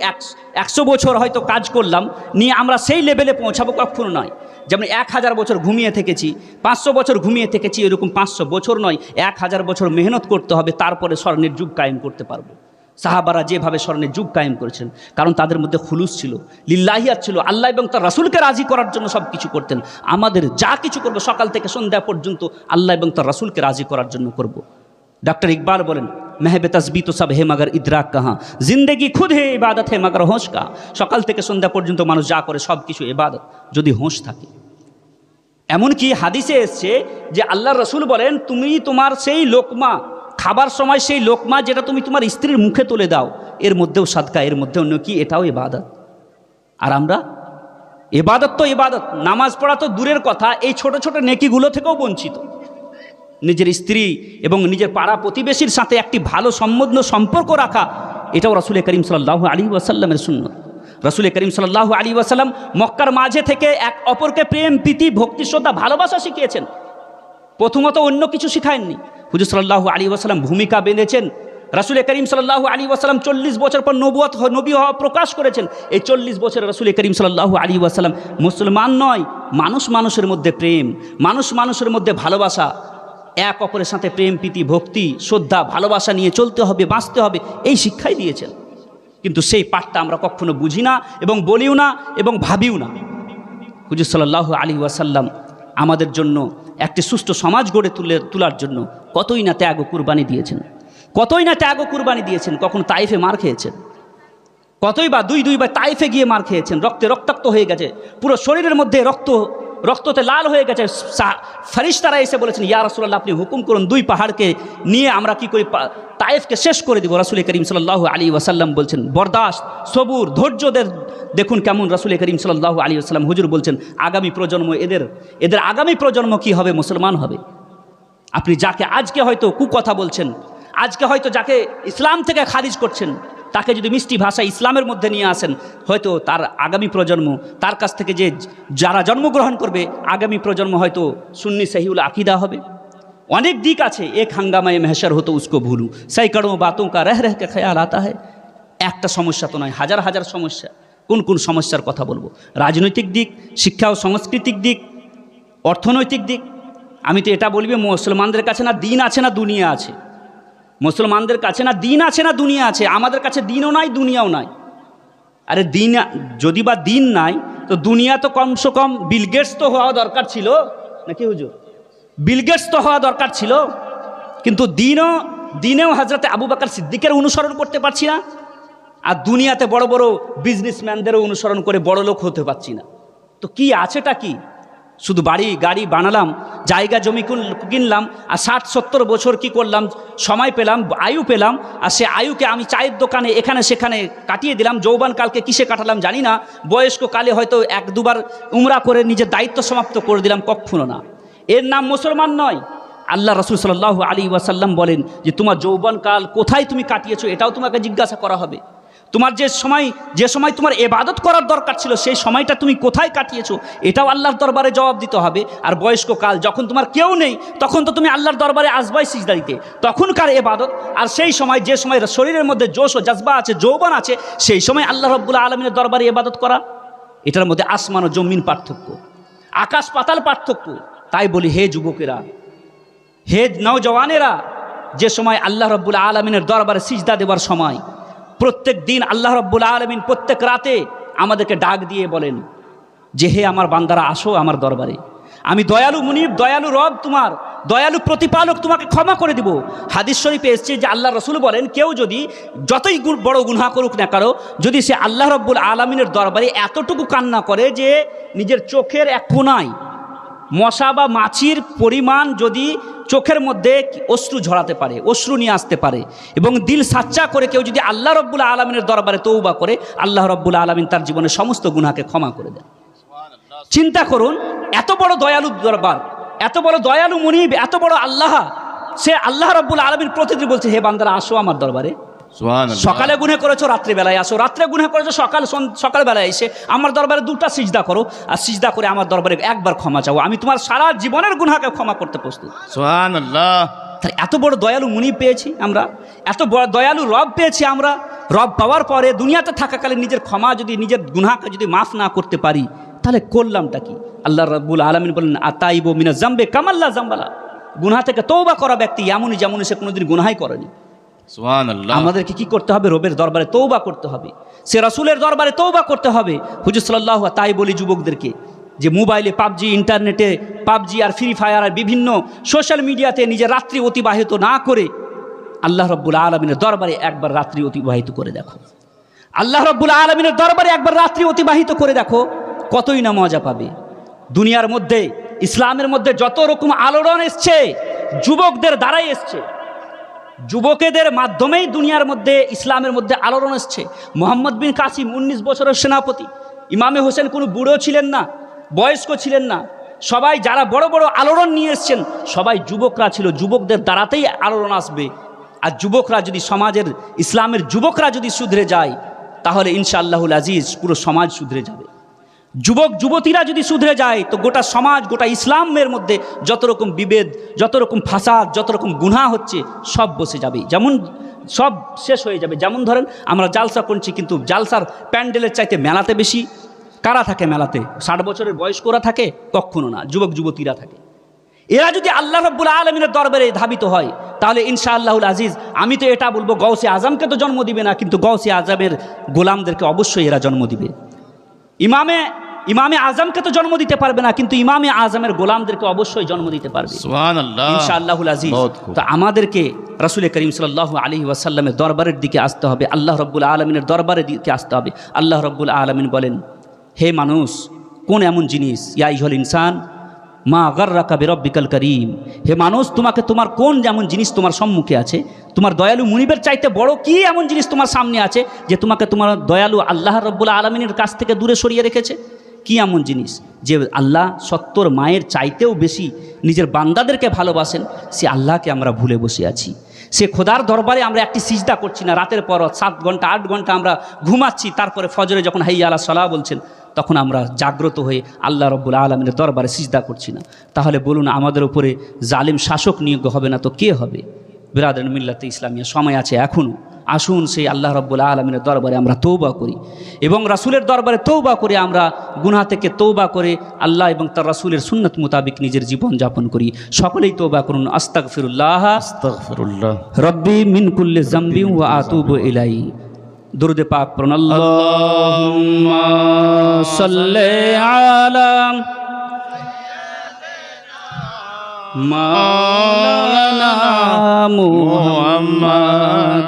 [SPEAKER 1] 100 বছর হয়তো কাজ করলাম নিয়ে আমরা সেই লেভেলে পৌঁছাবো, কখনো নয়। যেমন 1000 বছর ঘুমিয়ে থেকেছি, 500 বছর ঘুমিয়ে থেকেছি, এরকম 500 বছর নয়, 1000 বছর মেহনত করতে হবে, তারপরে স্বর্ণের যুগ কায়েম করতে পারবো। সাহাবারা যেভাবে স্বর্ণের যুগ কায়েম করেছেন, কারণ তাদের মধ্যে খুলুস ছিল, লিল্লাহিয়াত ছিল, আল্লাহ এবং তার রাসূলকে রাজি করার জন্য সব কিছু করতেন। আমাদের যা কিছু করবো সকাল থেকে সন্ধ্যা পর্যন্ত আল্লাহ এবং তার রাসূলকে রাজি করার জন্য করব। ডক্টর ইকবাল বলেন, মেহবে তসবি তো সব হে মগর ইদরাক কাহা, জিন্দেগি খুদ হে ইবাদত হে মগর হোশ কা। সকাল থেকে সন্ধ্যা পর্যন্ত মানুষ যা করে সব কিছু ইবাদত, যদি হোশ থাকে। এমনকি হাদিসে এসছে যে আল্লাহ রসুল বলেন, তুমি তোমার সেই লোকমা খাবার সময়, সেই লোকমা যেটা তুমি তোমার স্ত্রীর মুখে তুলে দাও, এর মধ্যেও সাদকা, এর মধ্যেও নেকি, এটাও ইবাদত। আর আমরা ইবাদত তো ইবাদত, নামাজ পড়া তো দূরের কথা, এই ছোট ছোট নেকিগুলো থেকেও বঞ্চিত। নিজের স্ত্রী এবং নিজের পাড়া প্রতিবেশীর সাথে একটি ভালো সম্পর্ক রাখা, এটাও রাসূল করিম সাল্লাল্লাহু আলাইহি ওয়াসাল্লামের সুন্নাত। রাসূল করিম সাল্লাল্লাহু আলাইহি ওয়াসাল্লাম মক্কার মাঝে থেকে এক অপরকে প্রেম, প্রীতি, ভক্তি, শ্রদ্ধা, ভালোবাসা শিখিয়েছেন। প্রথমত অন্য কিছু শিখায়ননি। হুজুর সাল্লাল্লাহু আলাইহি ওয়াসাল্লাম ভূমিকা বেঁধেছেন। রাসূল করিম সাল্লাল্লাহু আলাইহি ওয়াসাল্লাম 40 বছর পর নবী হওয়া প্রকাশ করেছেন। এই 40 বছরে রাসূল করিম সাল্লাল্লাহু আলাইহি ওয়াসাল্লাম মুসলমান নয়, মানুষের মধ্যে প্রেম, মানুষের মধ্যে ভালোবাসা, এক অপরের সাথে প্রেম, প্রীতি, ভক্তি, শ্রদ্ধা, ভালোবাসা নিয়ে চলতে হবে, বাঁচতে হবে, এই শিক্ষাই দিয়েছেন। কিন্তু সেই পাঠটা আমরা কখনো বুঝি না এবং বলিও না এবং ভাবিও না। হুজুর সাল্লাল্লাহু আলাইহি ওয়াসাল্লাম আমাদের জন্য একটি সুষ্ঠু সমাজ গড়ে তোলার জন্য কতই না ত্যাগ ও কুরবানি দিয়েছেন, কতই না ত্যাগ ও কুরবানি দিয়েছেন। কখনো তাইফে মার খেয়েছেন, কতই বা দুইবার তাইফে গিয়ে মার খেয়েছেন, রক্তে রক্তাক্ত হয়ে গেছে, পুরো শরীরের মধ্যে রক্ততে লাল হয়ে গেছে। ফেরেশতারা এসে বলেছেন, ইয়া রাসূলুল্লাহ, আপনি হুকুম করুন, 2 পাহাড়কে নিয়ে আমরা কি করি, তাইফকে শেষ করে দিব। রাসূল করিম সাল্লাল্লাহু আলাইহি ওয়াসাল্লাম বলছেন, বরদাস্ত, সবুর, ধৈর্যদের দেখুন কেমন রাসূল করিম সাল্লাল্লাহু আলাইহি ওয়াসাল্লাম। হুজুর বলছেন, আগামী প্রজন্ম, এদের আগামী প্রজন্ম কি হবে, মুসলমান হবে। আপনি যাকে আজকে হয়তো কুকথা বলছেন, আজকে হয়তো যাকে ইসলাম থেকে খারিজ করছেন, তাকে যদি মিষ্টি ভাষা ইসলামের মধ্যে নিয়ে আসেন, হয়তো তার আগামী প্রজন্ম, তার কাছ থেকে যারা জন্মগ্রহণ করবে, আগামী প্রজন্ম হয়তো সুন্নি সহিউল আকিদা হবে। অনেক দিক আছে। এক হাঙ্গামায় মেহশর হতো উসকো ভুলু, সৈকড়োं বাতों का रह के ख्याल आता है। একটা সমস্যা তো নয়, হাজার হাজার সমস্যা। কোন সমস্যার কথা বলবো? রাজনৈতিক দিক, শিক্ষা ও সাংস্কৃতিক দিক, অর্থনৈতিক দিক। আমি তো এটা বলবি, মুসলমানদের কাছে না দিন আছে না দুনিয়া আছে। মুসলমানদের কাছে না দিন আছে না দুনিয়া আছে। আমাদের কাছে দিনও নাই, দুনিয়াও নাই। আরে দিন যদি বা দিন নাই, তো দুনিয়া তো কমসে কম বিল গেটস তো হওয়া দরকার ছিল নাকি হুজুর? বিল গেটস তো হওয়া দরকার ছিল। কিন্তু দিনেও হযরতে আবু বকর সিদ্দিকের অনুসরণ করতে পারছি না, আর দুনিয়াতে বড় বড় বিজনেসম্যানদেরও অনুসরণ করে বড় লোক হতে পারছি না। তো কি আছেটা কি? শুধু বাড়ি গাড়ি বানালাম, জায়গা জমি কিনলাম, আর 60-70 বছর কি করলাম, সময় পেলাম, আয়ু পেলাম, আর সে আয়ুকে আমি চায়ের দোকানে এখানে সেখানে কাটিয়ে দিলাম। যৌবনকালকে কিসে কাটালাম জানি না, বয়স্ক কালে হয়তো 1-2 বার উমরা করে নিজের দায়িত্ব সমাপ্ত করে দিলাম। কখনো না, এর নাম মুসলমান নয়। আল্লাহ রাসূল সাল্লাল্লাহু আলাইহি ওয়াসাল্লাম বলেন যে তোমার যৌবনকাল কোথায় তুমি কাটিয়েছো, এটাও তোমাকে জিজ্ঞাসা করা হবে। তোমার যে সময় তোমার ইবাদত করার দরকার ছিল, সেই সময়টা তুমি কোথায় কাটিয়েছো, এটাও আল্লাহর দরবারে জবাব দিতে হবে। আর বয়স্ক কাল, যখন তোমার কেউ নেই, তখন তো তুমি আল্লাহর দরবারে আসবাই সিজদা দিতে, তখনকার ইবাদত। আর সেই সময়, যে সময় শরীরের মধ্যে জোশ ও জজবা আছে, যৌবন আছে, সেই সময় আল্লাহ রাব্বুল আলামিনের দরবারে ইবাদত করা, এটার মধ্যে আসমান ও জমিন পার্থক্য, আকাশ পাতাল পার্থক্য। তাই বলি, হে যুবকেরা, হে নওজওয়ানেরা, যে সময় আল্লাহ রাব্বুল আলামিনের দরবারে সিজদা দেওয়ার সময়, প্রত্যেক দিন আল্লাহ রাব্বুল আলামিন প্রত্যেক রাতে আমাদেরকে ডাক দিয়ে বলেন যে হে আমার বান্দারা, আসো আমার দরবারে, আমি দয়ালু মুনিব, দয়ালু রব তোমার, দয়ালু প্রতিপালক তোমাকে ক্ষমা করে দিব। হাদিস শরীফে এসছে যে আল্লাহ রসুল বলেন, কেউ যদি যতই বড় গুনাহ করুক না কারো, যদি সে আল্লাহ রব্বুল আলামিনের দরবারে এতটুকু কান্না করে যে নিজের চোখের এক কোণায় মশা বা মাছির পরিমাণ যদি চোখের মধ্যে অশ্রু ঝরাতে পারে, অশ্রু নিয়ে আসতে পারে, এবং দিল সাচ্চা করে কেউ যদি আল্লাহ রব্বুল আলামিনের দরবারে তওবা করে, আল্লাহ রব্বুল আলামিন তার জীবনের সমস্ত গুনাহকে ক্ষমা করে দেন। চিন্তা করুন, এত বড় দয়ালু দরবার, এত বড় দয়ালু মুনিব, এত বড় আল্লাহ, সে আল্লাহ রব্বুল আলামিন প্রতিদিন বলছে, হে বান্দারা আসো আমার দরবারে। সকালে গুনাহ করেছো রাত্রিবেলায় আসো, রাত্রে গুনাহ করেছো সকালবেলায় এসে আমার দরবারে 2টা সিজদা করো, আর সিজদা করে আমার দরবারে একবার ক্ষমা চাও, আমি তোমার সারা জীবনের গুনাহকে ক্ষমা করতে প্রস্তুত। সুবহানাল্লাহ। তাহলে এত বড় দয়ালু মুনিব পেয়েছি আমরা, এত বড় দয়ালু রব পেয়েছি আমরা। রব পাওয়ার পরে দুনিয়াতে থাকাকালীন নিজের ক্ষমা যদি, নিজের গুনাহকে যদি মাফ না করতে পারি, তাহলে করলামটা কি? আল্লাহ রাব্বুল আলামিন বলেন, আতাইবু মিনাজ জামবে কামাল্লা জামবালা, গুনাহ থেকে তওবা করা ব্যক্তি এমনই যেমন সে কোনোদিন গুনাহই করেনি। সুবহানাল্লাহ। আমাদেরকে কি করতে হবে? রবের দরবারে তওবা করতে হবে, সে রাসূলের দরবারে তওবা করতে হবে। হুজুর সাল্লাল্লাহু আলাইহি, তাই বলি যুবকদেরকে যে মোবাইলে পাবজি, ইন্টারনেটে পাবজি আর ফ্রি ফায়ার আর বিভিন্ন সোশ্যাল মিডিয়াতে নিজের রাত্রি অতিবাহিত না করে আল্লাহ রাব্বুল আলামিনের দরবারে একবার রাত্রি অতিবাহিত করে দেখো। আল্লাহ রাব্বুল আলামিনের দরবারে একবার রাত্রি অতিবাহিত করে দেখো, কতই না মজা পাবে। দুনিয়ার মধ্যে, ইসলামের মধ্যে যত রকম আলোড়ন এসছে যুবকদের দ্বারাই এসছে, যুবকেদের মাধ্যমেই দুনিয়ার মধ্যে, ইসলামের মধ্যে আলোড়ন এসছে। মোহাম্মদ বিন কাসিম 19 বছরের সেনাপতি, ইমামে হোসেন কোনো বুড়ো ছিলেন না, বয়স্ক ছিলেন না, সবাই যারা বড় বড় আলোড়ন নিয়ে এসছেন সবাই যুবকরা ছিল। যুবকদের দ্বারাতেই আলোড়ন আসবে। আর যুবকরা যদি, সমাজের ইসলামের যুবকরা যদি শুধরে যায়, তাহলে ইনশাআল্লাহুল আজিজ পুরো সমাজ শুধরে যাবে। যুবক যুবতীরা যদি শুধরে যায়, তো গোটা সমাজ, গোটা ইসলামের মধ্যে যত রকম বিভেদ, যত রকম ফাসাদ, যত রকম গুনাহ হচ্ছে সব বসে যাবে, যেমন সব শেষ হয়ে যাবে। যেমন ধরেন, আমরা জালসা করছি, কিন্তু জালসার প্যান্ডেলের চাইতে মেলাতে বেশি কারা থাকে? মেলাতে 60 বছরের বয়স্করা থাকে? কখনো না, যুবক যুবতীরা থাকে। এরা যদি আল্লাহ রাব্বুল আলামিনের দরবারে ধাবিত হয়, তাহলে ইনশাআল্লাহুল আজিজ আমি তো এটা বলবো, গৌসে আজমকে তো জন্ম দিবে না, কিন্তু গৌসে আজমের গোলামদেরকে অবশ্যই এরা জন্ম দিবে। ইমামে আজমকে তো জন্ম দিতে পারবে না, কিন্তু ইমামে আজমের গোলামদেরকে অবশ্যই জন্ম দিতে পারবে সুবহানাল্লাহ ইনশাআল্লাহুল আজিজ। তো আমাদেরকে রাসূল করিম সাল্লাল্লাহু আলাইহি ওয়াসাল্লামের দরবারের দিকে আসতে হবে, আল্লাহ রাব্বুল আলামিনের দরবারের দিকে আসতে হবে। আল্লাহ রাব্বুল আলামিন বলেন, হে মানুষ, কোন এমন জিনিস, ইয়া আইয়ুহাল ইনসান মা গাররাকা বিরাব্বিকাল করিম, হে মানুষ, তোমার কোন যেমন জিনিস তোমার সম্মুখে আছে, তোমার দয়ালু মুনিবের চাইতে বড় কি এমন জিনিস তোমার সামনে আছে যে তোমাকে তোমার দয়ালু আল্লাহ রাব্বুল আলামিনের কাছ থেকে দূরে সরিয়ে রেখেছে? কি এমন জিনিস যে আল্লাহ 70 মায়ের চাইতেও বেশি নিজের বান্দাদেরকে ভালোবাসেন, সে আল্লাহকে আমরা ভুলে বসে আছি। সে খোদার দরবারে আমরা একটি সিজদা করছি না, রাতের পর 7 ঘন্টা 8 ঘন্টা আমরা ঘুমাচ্ছি, তারপরে ফজরে যখন হাইয়া আলা সালাহ বলছেন তখন আমরা জাগ্রত হয়ে আল্লাহ রাব্বুল আলামিনের দরবারে সিজদা করছি না। তাহলে বলুন, আমাদের উপরে জালিম শাসক নিয়োগ হবে না তো কে হবে? বিরাদরান মিল্লাতে ইসলামিয়া, সময় আছে এখনও। আসুন সেই আল্লাহ রাব্বুল আলামিনের দরবারে আমরা তওবা করি, এবং রাসূলের দরবারে তওবা করে আমরা গুনাহ থেকে তওবা করে আল্লাহ এবং তার রাসূলের সুন্নাত মোতাবেক নিজের জীবন যাপন করি। সকলেই তওবা করুন। আস্তাগফিরুল্লাহ
[SPEAKER 2] আস্তাগফিরুল্লাহ
[SPEAKER 1] রব্বি মিন কুল্লি যামবি ওয়া আতুবু ইলাইহি। দুরূদে পাক পড়ুন। আল্লাহুম্মা সাল্লি আলা মাওলানা মুহাম্মদ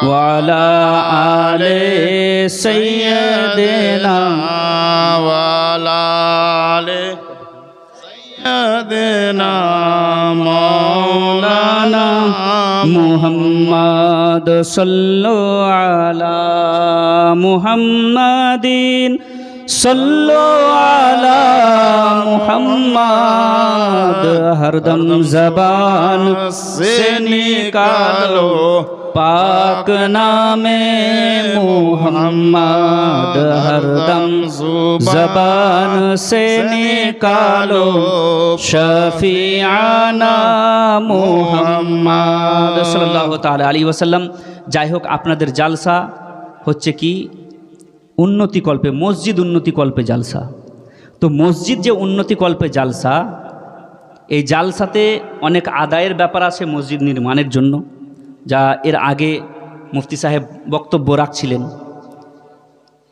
[SPEAKER 1] ওয়া আলা আলি সাইয়্যিদিনা
[SPEAKER 2] ওয়া আলা আলি সাইয়্যিদিনা
[SPEAKER 1] মাওলানা মুহাম্মদ সাল্লু আলা মুহাম্মাদিন সাল্লু আলা মুহাম্মদ হরদম জবান সে নিকালো পাক নামে মুহাম্মদ হরদম জবান সে নিকালো শফিআনা মুহাম্মদ সাল্লাল্লাহু তাআলা আলাইহি ওয়াসাল্লাম। যাই হোক, আপনাদের জালসা হচ্ছে কি উন্নতিকল্পে, মসজিদ উন্নতিকল্পে জালসা। তো মসজিদ যে উন্নতিকল্পে জালসা, এই জালসাতে অনেক আদায়ের ব্যাপার আছে মসজিদ নির্মাণের জন্য, যা এর আগে মুফতি সাহেব বক্তব্য রাখছিলেন।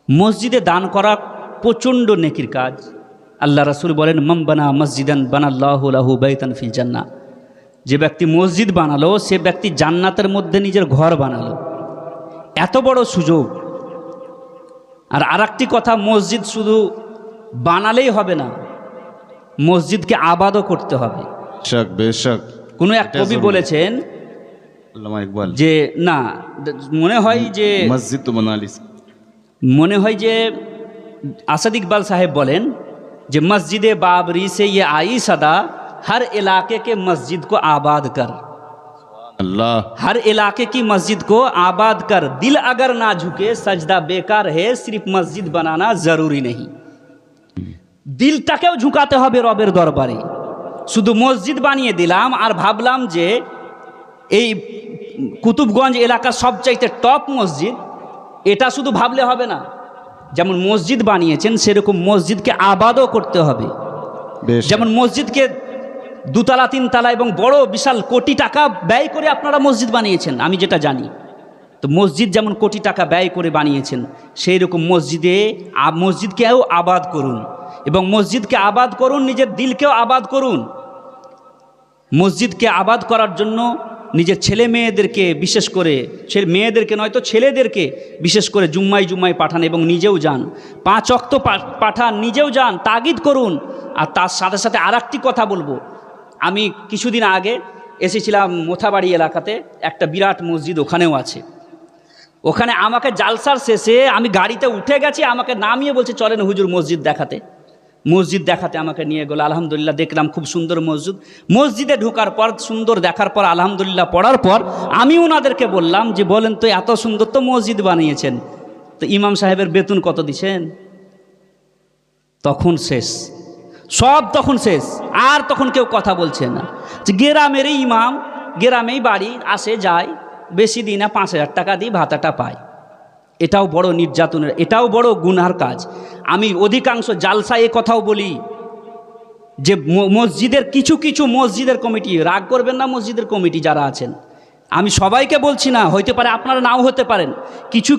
[SPEAKER 1] মসজিদে দান করা প্রচণ্ড নেকির কাজ। আল্লাহ রাসূল বলেন, মান বানা মসজিদান বানাল্লাহু লাহু বাইতান ফিল জান্নাহ। যে ব্যক্তি মসজিদ বানালো সে ব্যক্তি জান্নাতের মধ্যে নিজের ঘর বানালো। এত বড় সুযোগ। আর আরেকটি কথা, মসজিদ শুধু বানালেই হবে না, মসজিদকে আবাদও করতে হবে।
[SPEAKER 2] বেশক বেশক।
[SPEAKER 1] কোনো এক কবি বলেছেন
[SPEAKER 2] আল্লামা ইকবাল
[SPEAKER 1] যে না, মনে হয় যে
[SPEAKER 2] মসজিদ তো বানালি,
[SPEAKER 1] মনে হয় যে আসাদ ইকবাল সাহেব বলেন যে মসজিদে বাবরি से ये आई सदा हर इलाके के मस्जिद को आबाद कर,
[SPEAKER 2] अल्लाह
[SPEAKER 1] हर इलाके की मस्जिद को आबाद कर, दिल अगर ना झुके सजदा बेकार है, सिर्फ मस्जिद बनाना जरूरी नहीं। দিলটাকেও ঝুঁকাতে হবে রবের দরবারে। শুধু মসজিদ বানিয়ে দিলাম আর ভাবলাম যে এই কুতুবগঞ্জ এলাকার সবচাইতে টপ মসজিদ, এটা শুধু ভাবলে হবে না। যেমন মসজিদ বানিয়েছেন সেরকম মসজিদকে আবাদও করতে হবে।
[SPEAKER 2] বেশক।
[SPEAKER 1] যেমন মসজিদকে দুতলা তিনতলা এবং বড় বিশাল কোটি টাকা ব্যয় করে আপনারা মসজিদ বানিয়েছেন, আমি যেটা জানি। তো মসজিদ যেমন কোটি টাকা ব্যয় করে বানিয়েছেন, সেই রকম মসজিদকেও আবাদ করুন, এবং মসজিদকে আবাদ করুন, নিজের দিলকেও আবাদ করুন। মসজিদকে আবাদ করার জন্য নিজের ছেলে মেয়েদেরকে, বিশেষ করে মেয়েদেরকে নয় তো ছেলেদেরকে বিশেষ করে জুম্মায় পাঠান এবং নিজেও যান। 5 ওয়াক্ত পাঠান, নিজেও যান, তাগিদ করুন। আর তার সাথে সাথে আরেকটি কথা বলবো, আমি কিছুদিন আগে এসেছিলাম মোথাবাড়ি এলাকাতে, একটা বিরাট মসজিদ ওখানেও আছে। ওখানে আমাকে জালসার শেষে আমি গাড়িতে উঠে গেছি, আমাকে নামিয়ে বলছে চলেন হুজুর মসজিদ দেখাতে আমাকে নিয়ে গেল। আলহামদুলিল্লাহ দেখলাম খুব সুন্দর মসজিদ। মসজিদে ঢোকার পর সুন্দর দেখার পর আলহামদুলিল্লাহ পড়ার পর আমি ওনাদেরকে বললাম যে বলেন তো এত সুন্দর তো মসজিদ বানিয়েছেন, তো ইমাম সাহেবের বেতন কত দিছেন? তখন শেষ, সব তখন শেষ। আর তখন কেউ কথা বলছে না। যে গ্রামেরই ইমাম, গ্রামেই বাড়ি, আসে যায়, বেশি দিই না 5,000 টাকা দিয়ে ভাতাটা পায়। এটাও বড় নির্যাতনের, এটাও বড় গুনার কাজ। আমি অধিকাংশ জালসায় কথাও বলি যে মসজিদের কিছু মসজিদের কমিটি, রাগ করবেন না মসজিদের কমিটি যারা আছেন, আমি সবাইকে বলছি না, হইতে পারে আপনারা নাও হতে পারেন।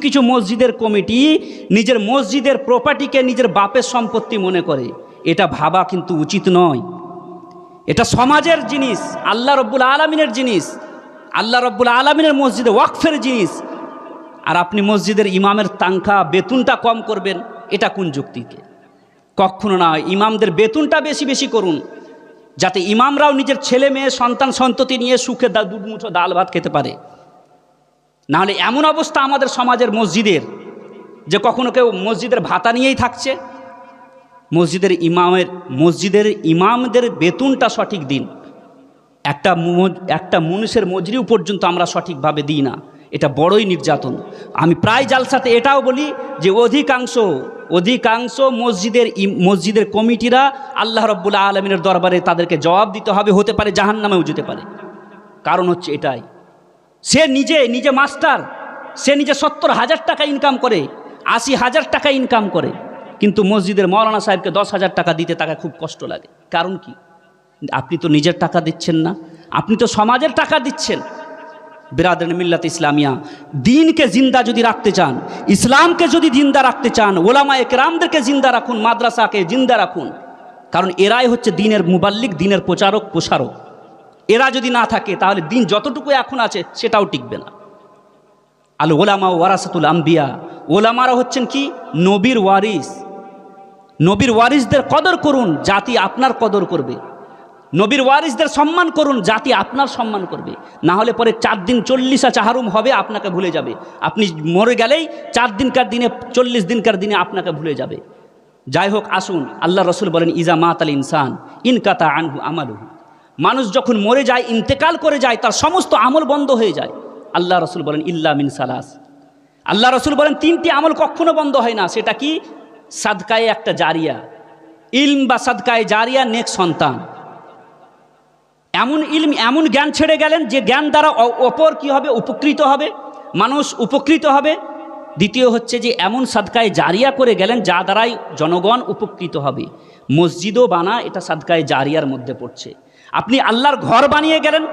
[SPEAKER 1] কিছু মসজিদের কমিটি নিজের মসজিদের প্রপার্টিকে নিজের বাপের সম্পত্তি মনে করে, এটা ভাবা কিন্তু উচিত নয়। এটা সমাজের জিনিস, আল্লাহ রব্বুল আলামিনের জিনিস, আল্লাহ রব্বুল আলামিনের মসজিদে ওয়াকফের জিনিস। আর আপনি মসজিদের ইমামের তানখা বেতনটা কম করবেন, এটা কোন যুক্তিতে? কখনো না। ইমামদের বেতনটা বেশি করুন, যাতে ইমামরাও নিজের ছেলে মেয়ে সন্তান সন্ততি নিয়ে সুখে দুধ ডাল ভাত খেতে পারে। নাহলে এমন অবস্থা আমাদের সমাজের মসজিদের যে কখনো কেউ মসজিদের ভাতা নিয়েই থাকছে। মসজিদের ইমামদের বেতনটা সঠিক দিন। একটা মানুষের মজুরিও পর্যন্ত আমরা সঠিকভাবে দিই না, এটা বড়ই নির্যাতন। আমি প্রায় জালসাতে এটাও বলি যে অধিকাংশ মসজিদের কমিটিরা আল্লাহ রব্বুল আলামিনের দরবারে তাদেরকে জবাব দিতে হবে, হতে পারে জাহান্নামেও যেতে পারে। কারণ হচ্ছে এটাই, সে নিজে মাস্টার, সে নিজে 70,000 টাকা ইনকাম করে, 80,000 টাকা ইনকাম করে, কিন্তু মসজিদের মৌলানা সাহেবকে 10,000 টাকা দিতে তাকে খুব কষ্ট লাগে। কারণ কি? আপনি তো নিজের টাকা দিচ্ছেন না, আপনি তো সমাজের টাকা দিচ্ছেন। বিরাদরান মিল্লাত ইসলামিয়া, দিনকে জিন্দা যদি রাখতে চান, ইসলামকে যদি জিন্দা রাখতে চান, ওলামায়ে কেরামদেরকে জিন্দা রাখুন, মাদ্রাসাকে জিন্দা রাখুন। কারণ এরাই হচ্ছে দিনের মুবাল্লিগ, দিনের প্রসারক। এরা যদি না থাকে তাহলে দিন যতটুকু এখন আছে সেটাও টিকবে না। আল ওলামা ওয়ারাসাতুল আম্বিয়া, ওলামারা হচ্ছেন কি? নবীর ওয়ারিস। নবীর ওয়ারিসদের কদর করুন, জাতি আপনার কদর করবে। নবীর ওয়ারিসদের সম্মান করুন, জাতি আপনার সম্মান করবে। না হলে পরে 4 দিন 40 চাহারুম হবে, আপনাকে ভুলে যাবে। আপনি মরে গেলেই 4 দিনকার দিনে 40 দিনকার দিনে আপনাকে ভুলে যাবে। যাই হোক, আসুন, আল্লাহ রসুল বলেন ইজা মাতাল ইনসান ইনকাতা আনহু আমালুহু। মানুষ যখন মরে যায়, ইন্তেকাল করে যায়, তার সমস্ত আমল বন্ধ হয়ে যায়। আল্লাহ রসুল বলেন ইল্লা মিন সালাস। আল্লাহ রসুল বলেন 3টি আমল কখনো বন্ধ হয় না। সেটা কি? সাদকায়ে একটা জারিয়া, ইলম বা সাদকায়ে জারিয়া, নেক সন্তান। এমন ইলম, এমন জ্ঞান ছেড়ে গেলেন যে জ্ঞান দ্বারা অপর কি হবে? উপকৃত হবে, মানুষ উপকৃত হবে। দ্বিতীয় হচ্ছে যে এমন সাদকায়ে জারিয়া করে গেলেন যা দ্বারাই জনগণ উপকৃত হবে। মসজিদও বানা, এটা সাদকায়ে জারিয়ার মধ্যে পড়ছে। আপনি আল্লাহর ঘর বানিয়ে গেলেন,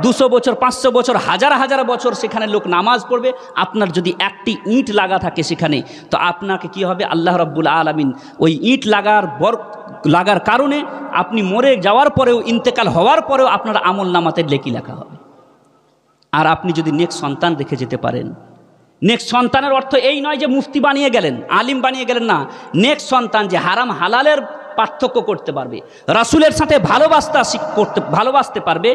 [SPEAKER 1] 200 বছর, 500 বছর, হাজার হাজার বছর সেখানে লোক নামাজ পড়বে। আপনার যদি একটি ইঁট লাগা থাকে সেখানে, তো আপনাকে কি হবে, আল্লাহ রাব্বুল আলামিন ওই ইঁট লাগার কারণে আপনি মরে যাওয়ার পরেও, ইন্তেকাল হওয়ার পরেও আপনার আমল নামাতে নেকি লেখা হবে। আর আপনি যদি নেক্সট সন্তান রেখে যেতে পারেন, নেক্সট সন্তানের অর্থ এই নয় যে মুফতি বানিয়ে গেলেন, আলিম বানিয়ে গেলেন, না। নেক্সট সন্তান যে হারাম হালালের পার্থক্য করতে পারবে, রাসূলের সাথে ভালোবাসতে পারবে,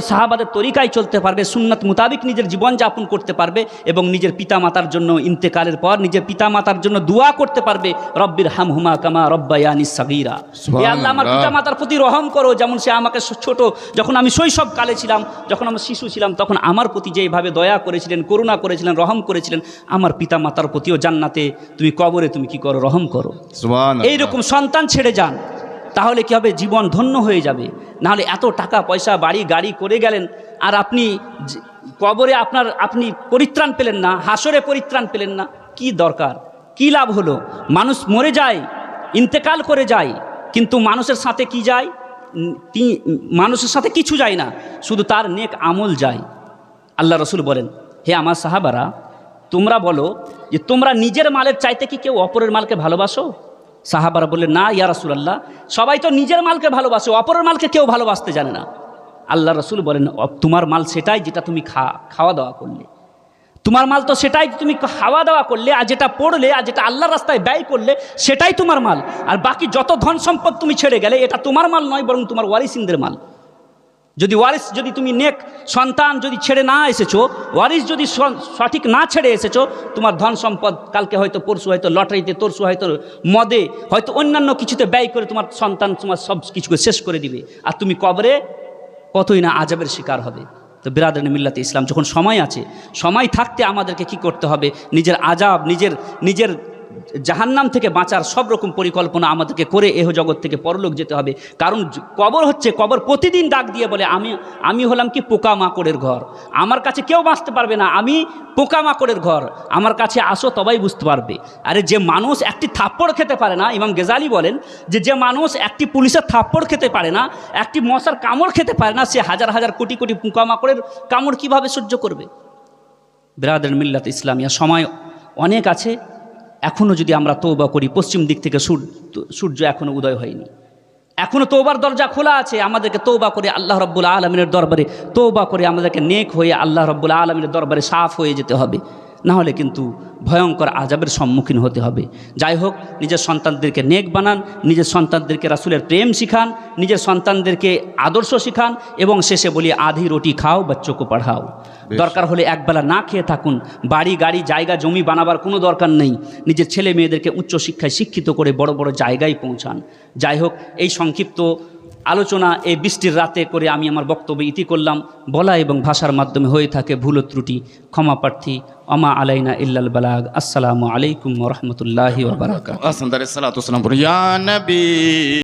[SPEAKER 1] সাহাবাদের তরিকায় চলতে পারবে, সুন্নাত মোতাবিক নিজের জীবনযাপন করতে পারবে, এবং নিজের পিতামাতার জন্য ইন্তেকালের পর নিজের পিতামাতার জন্য দোয়া করতে পারবে, রব্বির হামহুমা কামা রব্বায়ানি সাগীরা। হে আল্লাহ, আমার পিতামাতার প্রতি রহম করো, যেমন সে আমাকে ছোট, যখন আমি শৈশবকালে ছিলাম, যখন আমি শিশু ছিলাম, তখন আমার প্রতি যেভাবে দয়া করেছিলেন, করুণা করেছিলেন, রহম করেছিলেন, আমার পিতামাতার প্রতিও জান্নাতে তুমি, কবরে তুমি কি করো, রহম করো। এইরকম সন্তান ছেড়ে যান, তাহলে কি হবে, জীবন ধন্য হয়ে যাবে। নাহলে এত টাকা পয়সা, বাড়ি গাড়ি করে গেলেন, আর আপনি কবরে আপনি পরিত্রাণ পেলেন না, হাসরে পরিত্রাণ পেলেন না, কি দরকার, কি লাভ হলো? মানুষ মরে যায়, ইন্তেকাল করে যায়, কিন্তু মানুষের সাথে কি যায়? মানুষের সাথে কিছু যায় না, শুধু তার নেক আমল যায়। আল্লাহ রসুল বলেন, হে আমার সাহাবারা, তোমরা বলো যে তোমরা নিজের মালের চাইতে কি কেউ অপরের মালকে ভালোবাসো? সাহাবারা বললেন, না ইয়া রাসূলুল্লাহ, সবাই তো নিজের মালকে ভালোবাসে, অপরের মালকে কেউ ভালোবাসতে জানে না। আল্লাহ রসুল বলেন, তোমার মাল সেটাই যেটা তুমি খাওয়া দাওয়া করলে, তোমার মাল তো সেটাই তুমি খাওয়া দাওয়া করলে, আর যেটা পড়লে, আর যেটা আল্লাহর রাস্তায় ব্যয় করলে, সেটাই তোমার মাল। আর বাকি যত ধন সম্পদ তুমি ছেড়ে গেলে, এটা তোমার মাল নয়, বরং তোমার ওয়ারিসিনদের মাল। যদি তুমি নেক সন্তান যদি ছেড়ে না এসেছো, ওয়ারিস যদি সঠিক না ছেড়ে এসেছো, তোমার ধন সম্পদ কালকে হয়তো, পরশু হয়তো লটারিতে, তরশু হয়তো মদে, হয়তো অন্যান্য কিছুতে ব্যয় করে তোমার সন্তান তোমার সব কিছুকে শেষ করে দিবে, আর তুমি কবরে কতই না আযাবের শিকার হবে। তো বিরাদরানে মিল্লাতে ইসলাম, যখন সময় আছে, সময় থাকতে আমাদেরকে কি করতে হবে, নিজের আযাব, নিজের জাহান্নাম থেকে বাঁচার সব রকম পরিকল্পনা আমাদেরকে করে এহ জগৎ থেকে পরলোক যেতে হবে। কারণ কবর প্রতিদিন ডাক দিয়ে বলে, আমি হলাম কি পোকামাকড়ের ঘর, আমার কাছে কেউ বাঁচতে পারবে না, আমি পোকামাকড়ের ঘর, আমার কাছে আসো তবেই বুঝতে পারবে। আরে যে মানুষ একটি থাপ্পড় খেতে পারে না, ইমাম গেজালি বলেন যে মানুষ একটি পুলিশের থাপ্পড় খেতে পারে না, একটি মশার কামড় খেতে পারে না, সে হাজার হাজার কোটি কোটি পোকামাকড়ের কামড় কিভাবে সহ্য করবে? বিরাদরানে মিল্লাতে ইসলামিয়া, সময় অনেক আছে, এখনও যদি আমরা তওবা করি, পশ্চিম দিক থেকে সূর্য এখনও উদয় হয়নি, এখনও তওবার দরজা খোলা আছে। আমাদেরকে তওবা করে আল্লাহ রাব্বুল আলামিনের দরবারে তওবা করে আমাদেরকে নেক হয়ে আল্লাহ রাব্বুল আলামিনের দরবারে সাফ হয়ে যেতে হবে, না হলে কিন্তু ভয়ঙ্কর আযাবের সম্মুখীন হতে হবে। যাই হোক, নিজের সন্তানদেরকে নেক বানান, নিজের সন্তানদেরকে রাসূলের প্রেম শিখান, নিজের সন্তানদেরকে আদর্শ শিখান, এবং শেষে বলি, আধি রুটি খাও, বাচ্চোকে পড়াও। দরকার হলে একবেলা না খেয়ে থাকুন, বাড়ি গাড়ি জায়গা জমি বানাবার কোনো দরকার নেই, নিজের ছেলে মেয়েদেরকে উচ্চশিক্ষায় শিক্ষিত করে বড় বড় জায়গায় পৌঁছান। যাই হোক, এই সংক্ষিপ্ত আলোচনা এই বৃষ্টির রাতে করে আমি আমার বক্তব্য ইতি করলাম। বলা এবং ভাষার মাধ্যমে হয়ে থাকে ভুল ত্রুটি, ক্ষমা প্রার্থী। আমা আলাইনা ইল্লাল বালাগ। আসসালামু আলাইকুম ওয়া রাহমাতুল্লাহি ওয়া বারাকাতুহু।